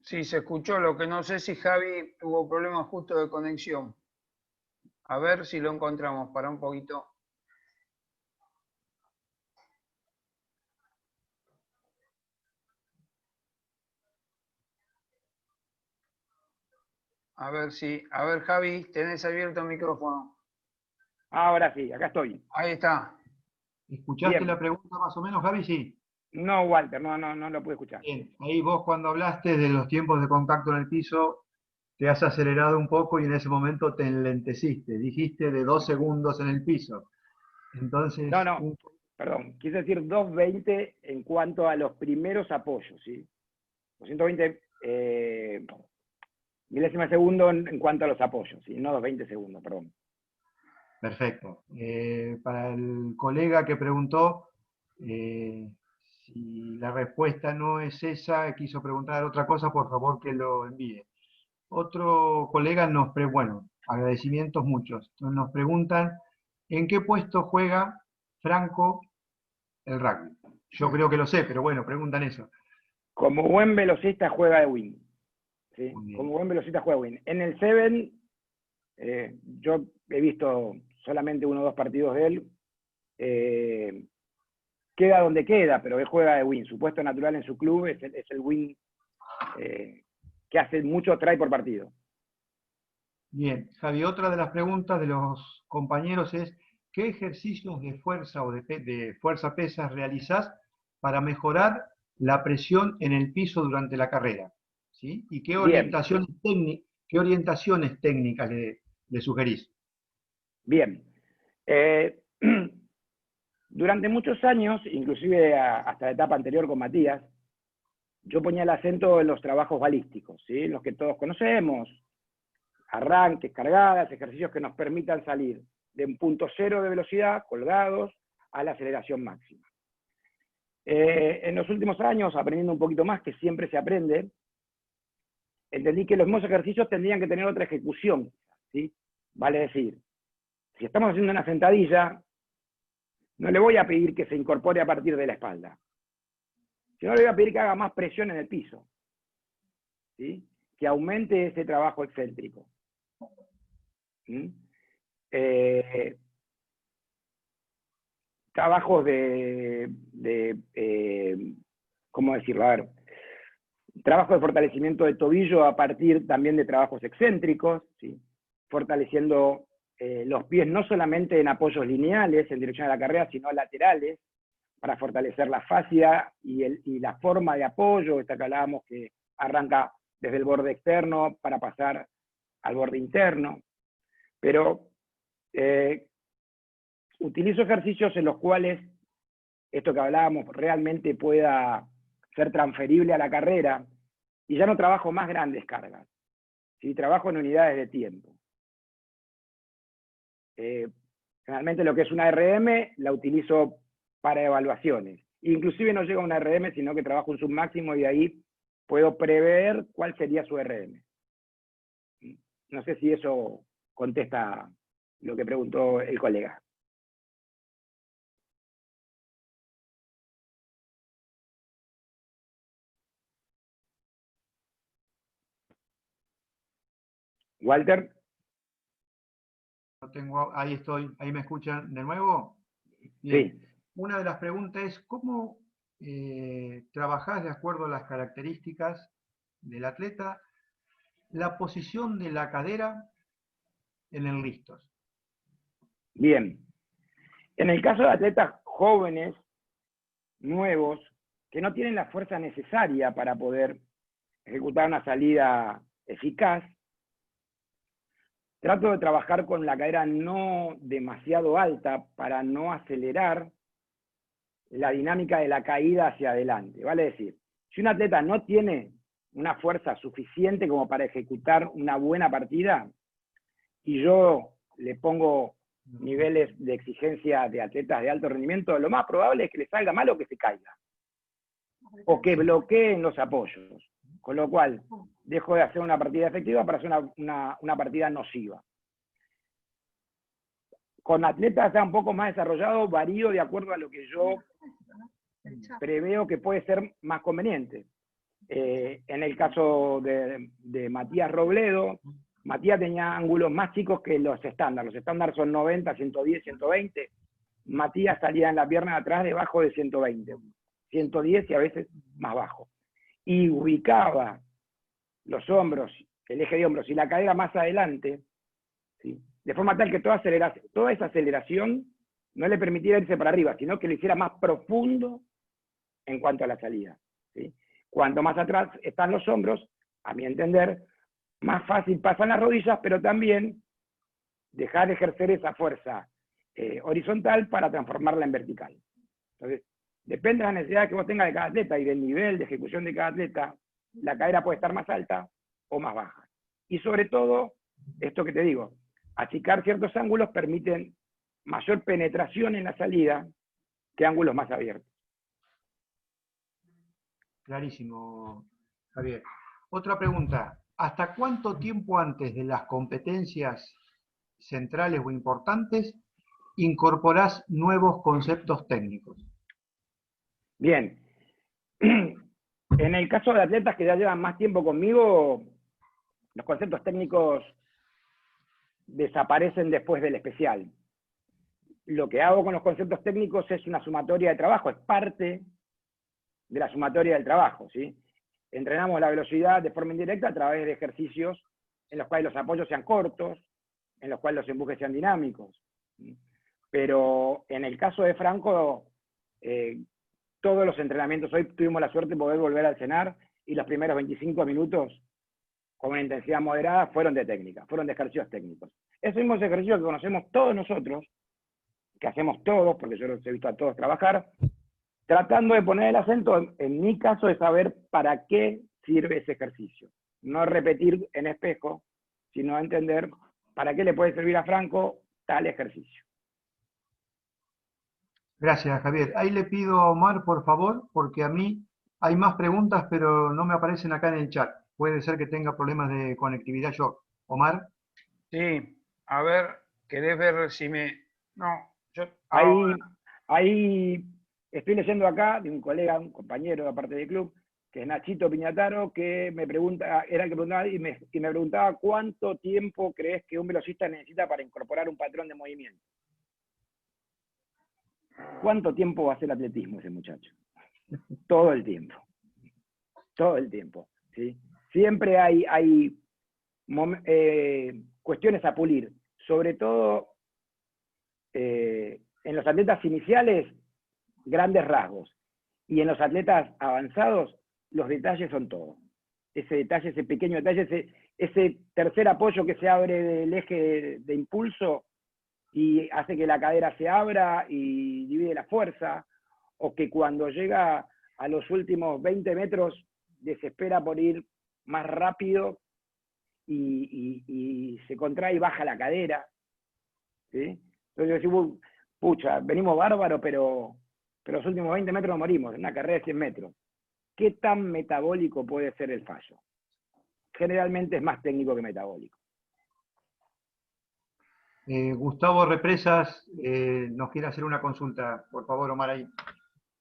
Sí, se escuchó. Lo que no sé si Javi tuvo problemas justo de conexión. A ver si lo encontramos. Para un poquito. A ver Javi, tenés abierto el micrófono. Ahora sí, acá estoy. Ahí está. ¿Escuchaste Bien. la pregunta más o menos, Javi? Sí. No, Walter, no lo pude escuchar. Bien, ahí vos cuando hablaste de los tiempos de contacto en el piso, te has acelerado un poco y en ese momento te enlenteciste. Dijiste de 2 segundos en el piso. Entonces, No, perdón, quise decir 2.20 en cuanto a los primeros apoyos, ¿sí? 220 milésimas de segundo en cuanto a los apoyos, ¿sí? No 220 segundos, perdón. perfecto. Para el colega que preguntó, si la respuesta no es esa, quiso preguntar otra cosa, por favor que lo envíe. Otro colega bueno, agradecimientos muchos. Nos preguntan, ¿en qué puesto juega Franco el rugby? Yo creo que lo sé, pero bueno, preguntan eso. Como buen velocista juega de wing. ¿Sí? Como buen velocista juega de wing. En el Seven, yo he visto solamente 1 o 2 partidos de él. Queda donde queda, pero él juega de wing. Su puesto natural en su club es el wing que hace mucho try por partido. Bien, Javi, otra de las preguntas de los compañeros es, ¿qué ejercicios de fuerza o de fuerza pesas realizás para mejorar la presión en el piso durante la carrera? ¿Sí? ¿Y qué orientaciones técnicas le sugerís? Bien. Durante muchos años, inclusive hasta la etapa anterior con Matías, yo ponía el acento en los trabajos balísticos, ¿sí? Los que todos conocemos, arranques, cargadas, ejercicios que nos permitan salir de un punto cero de velocidad, colgados, a la aceleración máxima. En los últimos años, aprendiendo un poquito más, que siempre se aprende, entendí que los mismos ejercicios tendrían que tener otra ejecución, ¿sí? Vale decir, si estamos haciendo una sentadilla, no le voy a pedir que se incorpore a partir de la espalda, sino le voy a pedir que haga más presión en el piso, ¿sí? Que aumente ese trabajo excéntrico. ¿Sí? Trabajos ¿cómo decirlo? A ver, trabajo de fortalecimiento de tobillo a partir también de trabajos excéntricos, ¿sí? Fortaleciendo los pies no solamente en apoyos lineales en dirección a la carrera, sino laterales, para fortalecer la fascia y la forma de apoyo, esta que hablábamos que arranca desde el borde externo para pasar al borde interno. Pero utilizo ejercicios en los cuales esto que hablábamos realmente pueda ser transferible a la carrera, y ya no trabajo más grandes cargas, ¿sí? Trabajo en unidades de tiempo. Generalmente lo que es una RM la utilizo para evaluaciones. Inclusive no llego a una RM, sino que trabajo un submáximo y de ahí puedo prever cuál sería su RM. No sé si eso contesta lo que preguntó el colega. Walter. No tengo, ahí estoy, ahí me escuchan de nuevo. Bien. Sí. Una de las preguntas es, ¿cómo trabajás de acuerdo a las características del atleta la posición de la cadera en el listos? Bien. En el caso de atletas jóvenes, nuevos, que no tienen la fuerza necesaria para poder ejecutar una salida eficaz, trato de trabajar con la cadera no demasiado alta para no acelerar la dinámica de la caída hacia adelante. Vale decir, si un atleta no tiene una fuerza suficiente como para ejecutar una buena partida, y yo le pongo niveles de exigencia de atletas de alto rendimiento, lo más probable es que le salga mal o que se caiga, o que bloqueen los apoyos, con lo cual dejo de hacer una partida efectiva para hacer una partida nociva. Con atletas ya un poco más desarrollados, varío de acuerdo a lo que yo preveo que puede ser más conveniente. En el caso de Matías Robledo, Matías tenía ángulos más chicos que los estándares. Los estándares son 90, 110, 120. Matías salía en la pierna de atrás debajo de 120, 110 y a veces más bajo. Y ubicaba los hombros, el eje de hombros y la cadera más adelante, ¿sí? De forma tal que toda esa aceleración no le permitiera irse para arriba, sino que lo hiciera más profundo en cuanto a la salida, ¿sí? Cuanto más atrás están los hombros, a mi entender, más fácil pasan las rodillas, pero también dejar de ejercer esa fuerza horizontal para transformarla en vertical. Entonces, depende de la necesidad que vos tengas de cada atleta y del nivel de ejecución de cada atleta, la cadera puede estar más alta o más baja. Y sobre todo, esto que te digo, achicar ciertos ángulos permiten mayor penetración en la salida que ángulos más abiertos. Clarísimo, Javier. Otra pregunta. ¿Hasta cuánto tiempo antes de las competencias centrales o importantes incorporás nuevos conceptos técnicos? Bien. En el caso de atletas que ya llevan más tiempo conmigo, los conceptos técnicos desaparecen después del especial. Lo que hago con los conceptos técnicos es una sumatoria de trabajo, es parte de la sumatoria del trabajo, ¿sí? Entrenamos la velocidad de forma indirecta a través de ejercicios en los cuales los apoyos sean cortos, en los cuales los empujes sean dinámicos. Pero en el caso de Franco, todos los entrenamientos, hoy tuvimos la suerte de poder volver al cenar, y los primeros 25 minutos, con una intensidad moderada, fueron de técnica, fueron de ejercicios técnicos. Esos mismos ejercicios que conocemos todos nosotros, que hacemos todos, porque yo los he visto a todos trabajar, tratando de poner el acento, en mi caso, de saber para qué sirve ese ejercicio. No repetir en espejo, sino entender para qué le puede servir a Franco tal ejercicio. Gracias, Javier. Ahí le pido a Omar, por favor, porque a mí hay más preguntas, pero no me aparecen acá en el chat. Puede ser que tenga problemas de conectividad yo. Omar. Sí, a ver, ¿querés ver si me...? No, yo... Ahí estoy leyendo acá de un colega, un compañero de parte del club, que es Nachito Piñataro, que me pregunta, era el que preguntaba y me preguntaba cuánto tiempo crees que un velocista necesita para incorporar un patrón de movimiento. ¿Cuánto tiempo va a hacer atletismo ese muchacho? Todo el tiempo. Todo el tiempo, ¿sí? Siempre hay cuestiones a pulir, sobre todo en los atletas iniciales, grandes rasgos, y en los atletas avanzados, los detalles son todo. Ese detalle, ese pequeño detalle, ese tercer apoyo que se abre del eje de impulso y hace que la cadera se abra y divide la fuerza, o que cuando llega a los últimos 20 metros desespera por ir más rápido y se contrae y baja la cadera, ¿sí? Entonces decimos, pucha, venimos bárbaros, pero los últimos 20 metros nos morimos, en una carrera de 100 metros. ¿Qué tan metabólico puede ser el fallo? generalmente es más técnico que metabólico. Gustavo Represas nos quiere hacer una consulta. Por favor, Omar, ahí.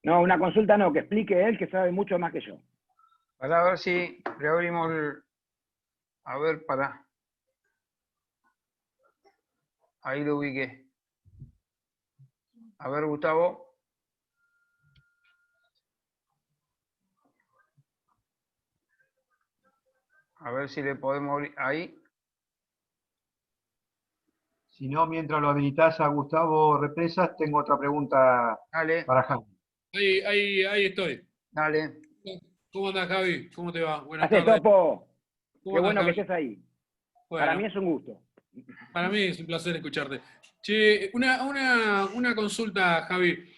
No, una consulta no, que explique él, que sabe mucho más que yo. Para ver si reabrimos el... A ver, para. Ahí lo ubiqué. A ver, Gustavo. A ver si le podemos abrir. Ahí. Si no, mientras lo habilitas a Gustavo Represas, tengo otra pregunta Dale, para Javi. Ahí estoy. dale. ¿Cómo andás, Javi? ¿Cómo te va? Buenas Hace tardes. Topo, ¿Cómo qué andás, bueno que Javi? estés ahí. Bueno, Para mí es un gusto. para mí es un placer escucharte. Che, una consulta, Javi.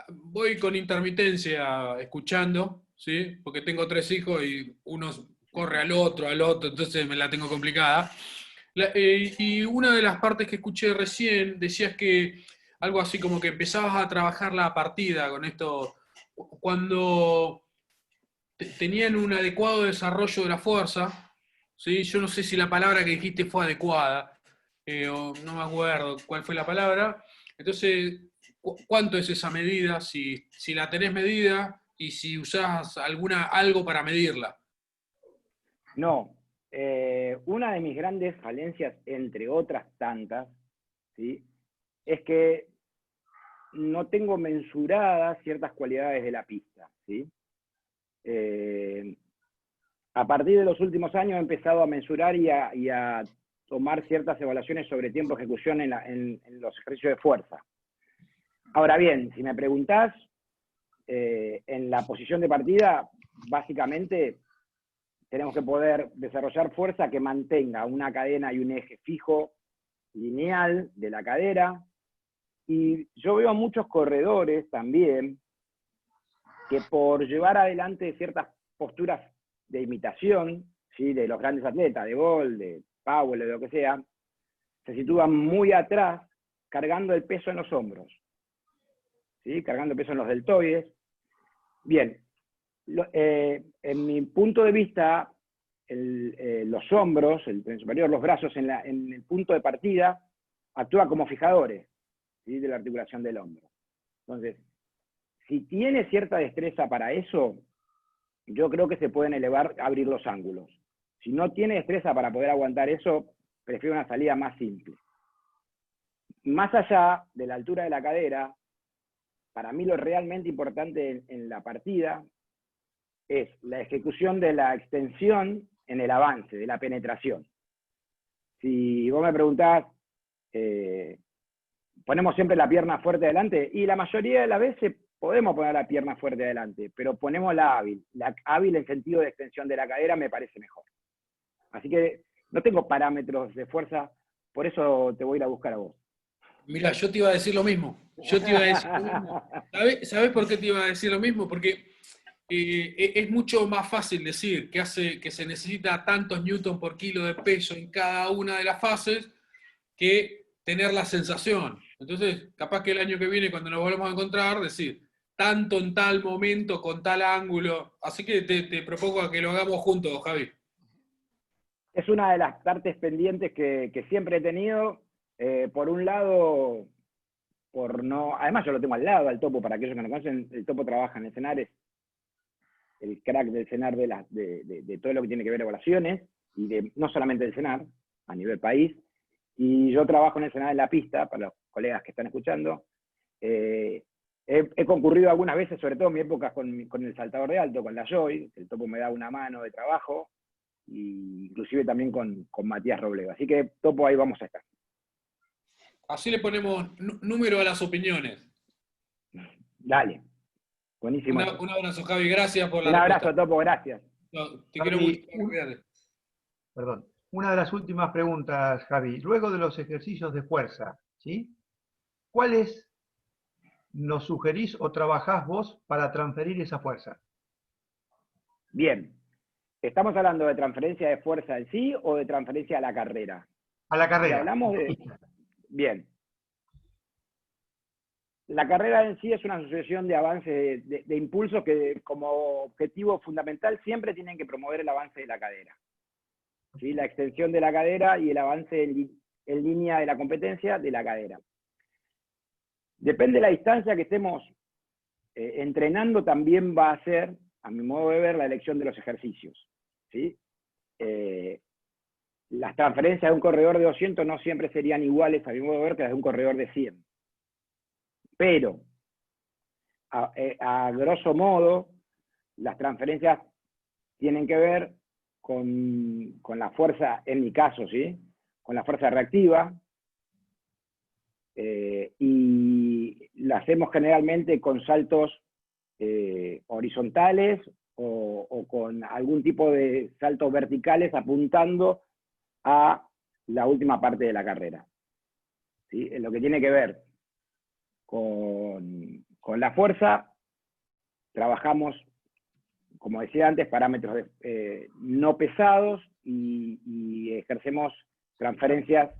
Voy con intermitencia escuchando, ¿sí? Porque tengo 3 hijos y uno corre al otro, entonces me la tengo complicada. Y una de las partes que escuché recién, decías que algo así como que empezabas a trabajar la partida con esto, cuando tenían un adecuado desarrollo de la fuerza, ¿sí? Yo no sé si la palabra que dijiste fue adecuada, o no me acuerdo cuál fue la palabra. Entonces, ¿cuánto es esa medida? Si la tenés medida y si usás algo para medirla. No, una de mis grandes falencias, entre otras tantas, ¿sí?, es que no tengo mensuradas ciertas cualidades de la pista, ¿sí? A partir de los últimos años he empezado a mensurar y a tomar ciertas evaluaciones sobre tiempo de ejecución en los ejercicios de fuerza. Ahora bien, si me preguntás, en la posición de partida, básicamente tenemos que poder desarrollar fuerza que mantenga una cadena y un eje fijo, lineal, de la cadera. Y yo veo a muchos corredores también que por llevar adelante ciertas posturas de imitación, ¿sí?, de los grandes atletas, de Bolt, de Powell, de lo que sea, se sitúan muy atrás, cargando el peso en los hombros, ¿sí?, cargando el peso en los deltoides. Bien, en mi punto de vista, los hombros, el tren superior, los brazos en el punto de partida, actúa como fijadores, ¿sí?, de la articulación del hombro. Entonces, si tiene cierta destreza para eso, yo creo que se pueden abrir los ángulos. Si no tiene destreza para poder aguantar eso, prefiero una salida más simple. Más allá de la altura de la cadera, para mí lo realmente importante en la partida es la ejecución de la extensión en el avance, de la penetración. Si vos me preguntás, ¿ponemos siempre la pierna fuerte adelante? Y la mayoría de las veces podemos poner la pierna fuerte adelante, pero ponemos la hábil. La hábil en sentido de extensión de la cadera me parece mejor. Así que no tengo parámetros de fuerza, por eso te voy a ir a buscar a vos. Mirá, yo te iba a decir lo mismo. ¿Sabés por qué te iba a decir lo mismo? Porque es mucho más fácil decir que se necesita tantos newton por kilo de peso en cada una de las fases que tener la sensación. Entonces, capaz que el año que viene, cuando nos volvamos a encontrar, decir tanto en tal momento, con tal ángulo. Así que te propongo a que lo hagamos juntos, Javi. Es una de las partes pendientes que siempre he tenido. Por un lado, además yo lo tengo al lado, al Topo, para aquellos que no conocen, el Topo trabaja en el CENAR, es el crack del CENAR de todo lo que tiene que ver evaluaciones, y no solamente del CENAR, a nivel país, y yo trabajo en el CENAR en la pista, para los colegas que están escuchando. He concurrido algunas veces, sobre todo en mi época con el saltador de alto, con la Joy, el Topo me da una mano de trabajo, y inclusive también con Matías Robledo. Así que, Topo, ahí vamos a estar. Así le ponemos número a las opiniones. Dale. Buenísimo. Un abrazo, Javi. Gracias por la Un abrazo, respuesta. Topo, gracias. No, te Javi, quiero mucho. Cuídate. Perdón. Una de las últimas preguntas, Javi. Luego de los ejercicios de fuerza, ¿sí?, ¿cuáles nos sugerís o trabajás vos para transferir esa fuerza? Bien. ¿Estamos hablando de transferencia de fuerza en sí o de transferencia a la carrera? A la carrera. Si hablamos de... Bien. La carrera en sí es una sucesión de avances, de impulsos que como objetivo fundamental siempre tienen que promover el avance de la cadera. ¿Sí? La extensión de la cadera y el avance en línea de la competencia de la cadera. Depende de la distancia que estemos entrenando, también va a ser, a mi modo de ver, la elección de los ejercicios. ¿Sí? Las transferencias de un corredor de 200 no siempre serían iguales, a mi modo de ver, que las de un corredor de 100. Pero, a grosso modo, las transferencias tienen que ver con la fuerza, en mi caso, ¿sí? Con la fuerza reactiva, y la hacemos generalmente con saltos horizontales o con algún tipo de saltos verticales apuntando a la última parte de la carrera. ¿Sí? En lo que tiene que ver con la fuerza, trabajamos, como decía antes, parámetros no pesados y ejercemos transferencias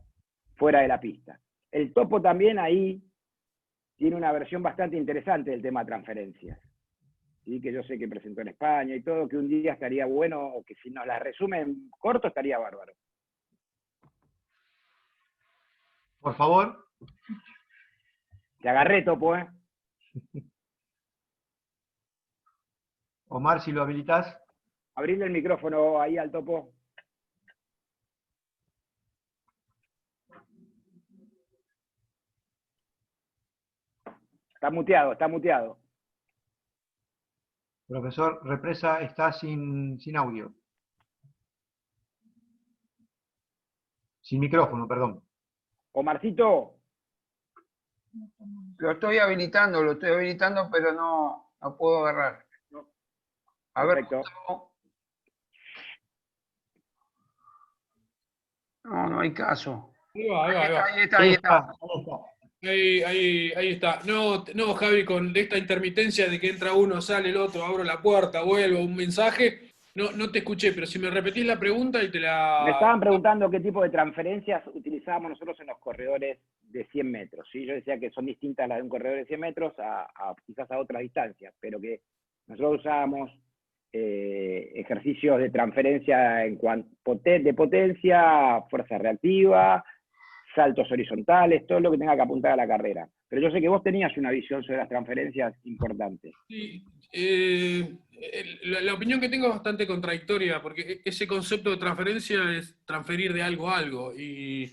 fuera de la pista. El topo también ahí tiene una versión bastante interesante del tema de transferencias, ¿sí? Que yo sé que presentó en España y todo, que un día estaría bueno, o que si nos la resumen corto estaría bárbaro. Por favor. Te agarré, Topo, ¿eh? Omar, si lo habilitas. Abrirle el micrófono ahí al Topo. Está muteado, está muteado. Profesor Represa está sin audio. Sin micrófono, perdón. Omarcito. Lo estoy habilitando, pero no puedo agarrar. A Perfecto. ver. No hay caso. Ahí está. Ahí está. No, Javi, con esta intermitencia de que entra uno, sale el otro, abro la puerta, vuelvo, un mensaje, no te escuché, pero si me repetís la pregunta y te la... Me estaban preguntando qué tipo de transferencias utilizábamos nosotros en los corredores de 100 metros. ¿Sí? Yo decía que son distintas las de un corredor de 100 metros quizás a otras distancias, pero que nosotros usábamos ejercicios de transferencia en cuanto de potencia, fuerza reactiva, saltos horizontales, todo lo que tenga que apuntar a la carrera. Pero yo sé que vos tenías una visión sobre las transferencias importante. Sí, la opinión que tengo es bastante contradictoria, porque ese concepto de transferencia es transferir de algo a algo, y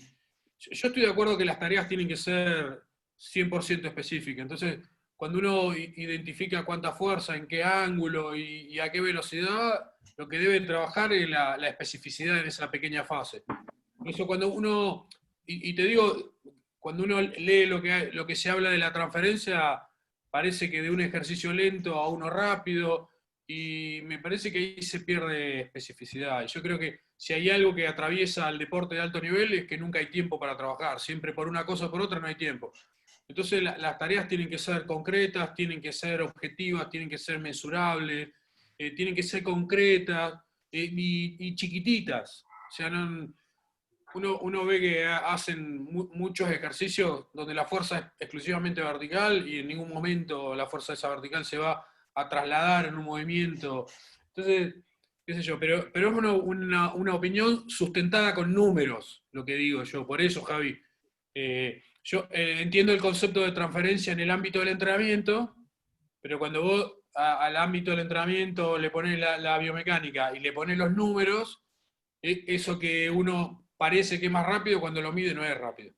yo estoy de acuerdo que las tareas tienen que ser 100% específicas. Entonces, cuando uno identifica cuánta fuerza, en qué ángulo y a qué velocidad, lo que deben trabajar es la especificidad en esa pequeña fase. Por eso cuando uno, y te digo, cuando uno lee lo que se habla de la transferencia, parece que de un ejercicio lento a uno rápido, y me parece que ahí se pierde especificidad. Y yo creo que si hay algo que atraviesa al deporte de alto nivel es que nunca hay tiempo para trabajar, siempre por una cosa o por otra no hay tiempo. Entonces las tareas tienen que ser concretas, tienen que ser objetivas, tienen que ser mesurables, tienen que ser concretas y chiquititas. O sea, uno ve que hacen muchos ejercicios donde la fuerza es exclusivamente vertical y en ningún momento la fuerza de esa vertical se va a trasladar en un movimiento. Entonces, qué sé yo, pero es una opinión sustentada con números, lo que digo yo. Por eso, Javi, yo entiendo el concepto de transferencia en el ámbito del entrenamiento, pero cuando vos al ámbito del entrenamiento le pones la biomecánica y le pones los números, eso que uno parece que es más rápido, cuando lo mide no es rápido.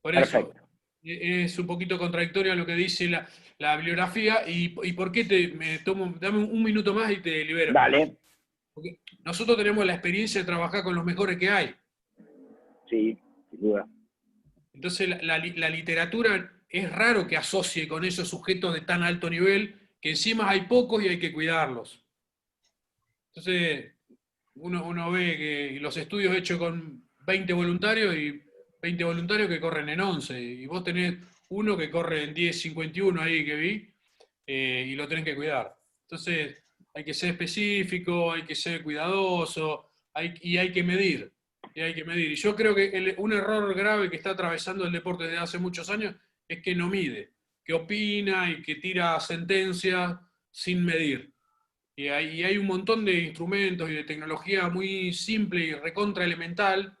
Por eso, Perfecto. es un poquito contradictorio a lo que dice la bibliografía. ¿Y por qué dame un minuto más y te libero? Dale. Porque nosotros tenemos la experiencia de trabajar con los mejores que hay. Sí, sin duda. Entonces la literatura es raro que asocie con esos sujetos de tan alto nivel, que encima hay pocos y hay que cuidarlos. Entonces uno ve que los estudios hechos con 20 voluntarios y 20 voluntarios que corren en 11, y vos tenés uno que corre en 10.51 ahí que vi, y lo tenés que cuidar. Entonces hay que ser específico, hay que ser cuidadoso, y hay que medir. Y yo creo que un error grave que está atravesando el deporte desde hace muchos años es que no mide, que opina y que tira sentencias sin medir. Y hay un montón de instrumentos y de tecnología muy simple y recontra elemental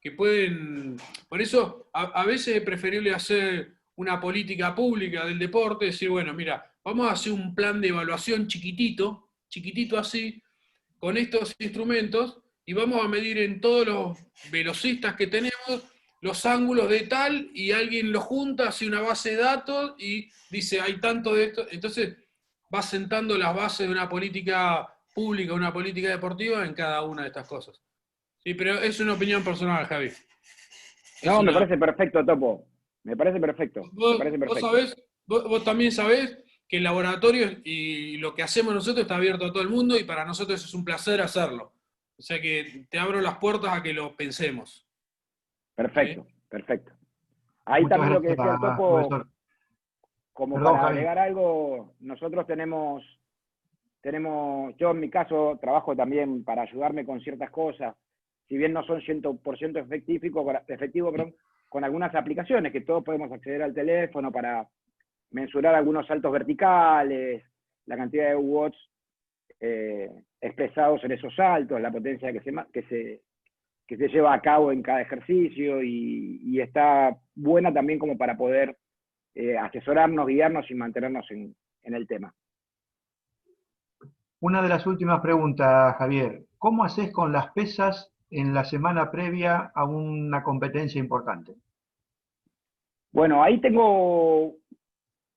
que pueden... Por eso a veces es preferible hacer una política pública del deporte, decir, bueno, mira, vamos a hacer un plan de evaluación chiquitito, chiquitito así, con estos instrumentos, y vamos a medir en todos los velocistas que tenemos los ángulos de tal, y alguien lo junta, hace una base de datos y dice, hay tanto de esto. Entonces va sentando las bases de una política pública, una política deportiva en cada una de estas cosas. Sí, pero es una opinión personal, Javi. No, me parece perfecto, Topo. Me parece perfecto. Me parece Vos perfecto. sabés, vos también sabés que el laboratorio y lo que hacemos nosotros está abierto a todo el mundo y para nosotros es un placer hacerlo. O sea que te abro las puertas a que lo pensemos. Perfecto, perfecto. Ahí Muchas también lo que decía el gracias, Topo, profesor. como Perdón, para Javi. agregar algo, nosotros tenemos, yo en mi caso trabajo también para ayudarme con ciertas cosas, si bien no son 100% efectivo, perdón, con algunas aplicaciones que todos podemos acceder al teléfono para mensurar algunos saltos verticales, la cantidad de watts expresados en esos saltos, la potencia que se lleva a cabo en cada ejercicio, y está buena también como para poder asesorarnos, guiarnos y mantenernos en el tema. Una de las últimas preguntas, Javier. ¿Cómo haces con las pesas en la semana previa a una competencia importante? Bueno, ahí tengo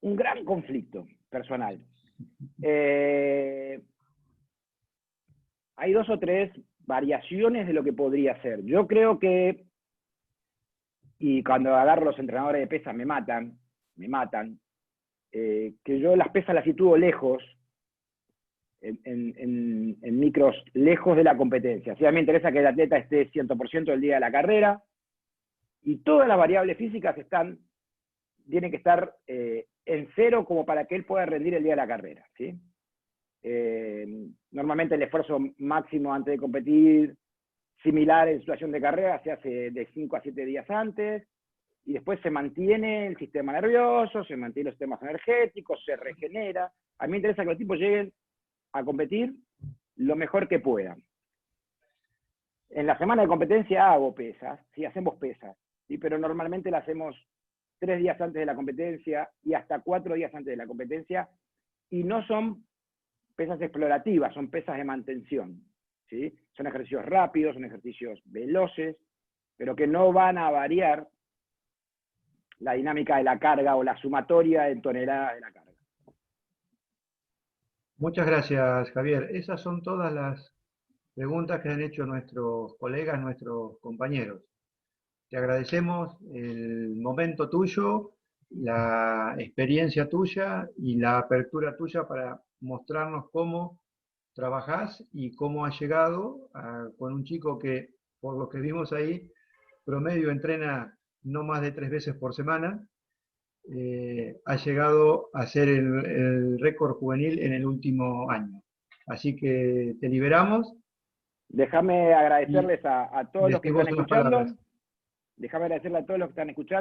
un gran conflicto personal. Hay 2 o 3 variaciones de lo que podría ser. Yo creo que, y cuando agarro los entrenadores de pesas me matan, que yo las pesas las sitúo lejos, en micros lejos de la competencia. Sí, a mí me interesa que el atleta esté 100% el día de la carrera, y todas las variables físicas tienen que estar en 0 como para que él pueda rendir el día de la carrera, ¿sí? Normalmente el esfuerzo máximo antes de competir, similar en situación de carrera, se hace de 5 a 7 días antes, y después se mantiene el sistema nervioso, se mantiene los sistemas energéticos, se regenera. A mí me interesa que los tipos lleguen a competir lo mejor que puedan. En la semana de competencia hago pesas, sí, hacemos pesas, ¿sí? Pero normalmente la hacemos 3 días antes de la competencia y hasta 4 días antes de la competencia, y no son pesas explorativas, son pesas de mantención, ¿sí? Son ejercicios rápidos, son ejercicios veloces, pero que no van a variar la dinámica de la carga o la sumatoria en toneladas de la carga. Muchas gracias, Javier. Esas son todas las preguntas que han hecho nuestros colegas, nuestros compañeros. Te agradecemos el momento tuyo, la experiencia tuya y la apertura tuya para mostrarnos cómo trabajás y cómo has llegado con un chico que, por lo que vimos ahí, promedio entrena no más de 3 veces por semana. Ha llegado a ser el récord juvenil en el último año. Así que te liberamos. Déjame agradecerles a todos los que decís vos están unas escuchando. palabras. Déjame agradecerle a todos los que están escuchando.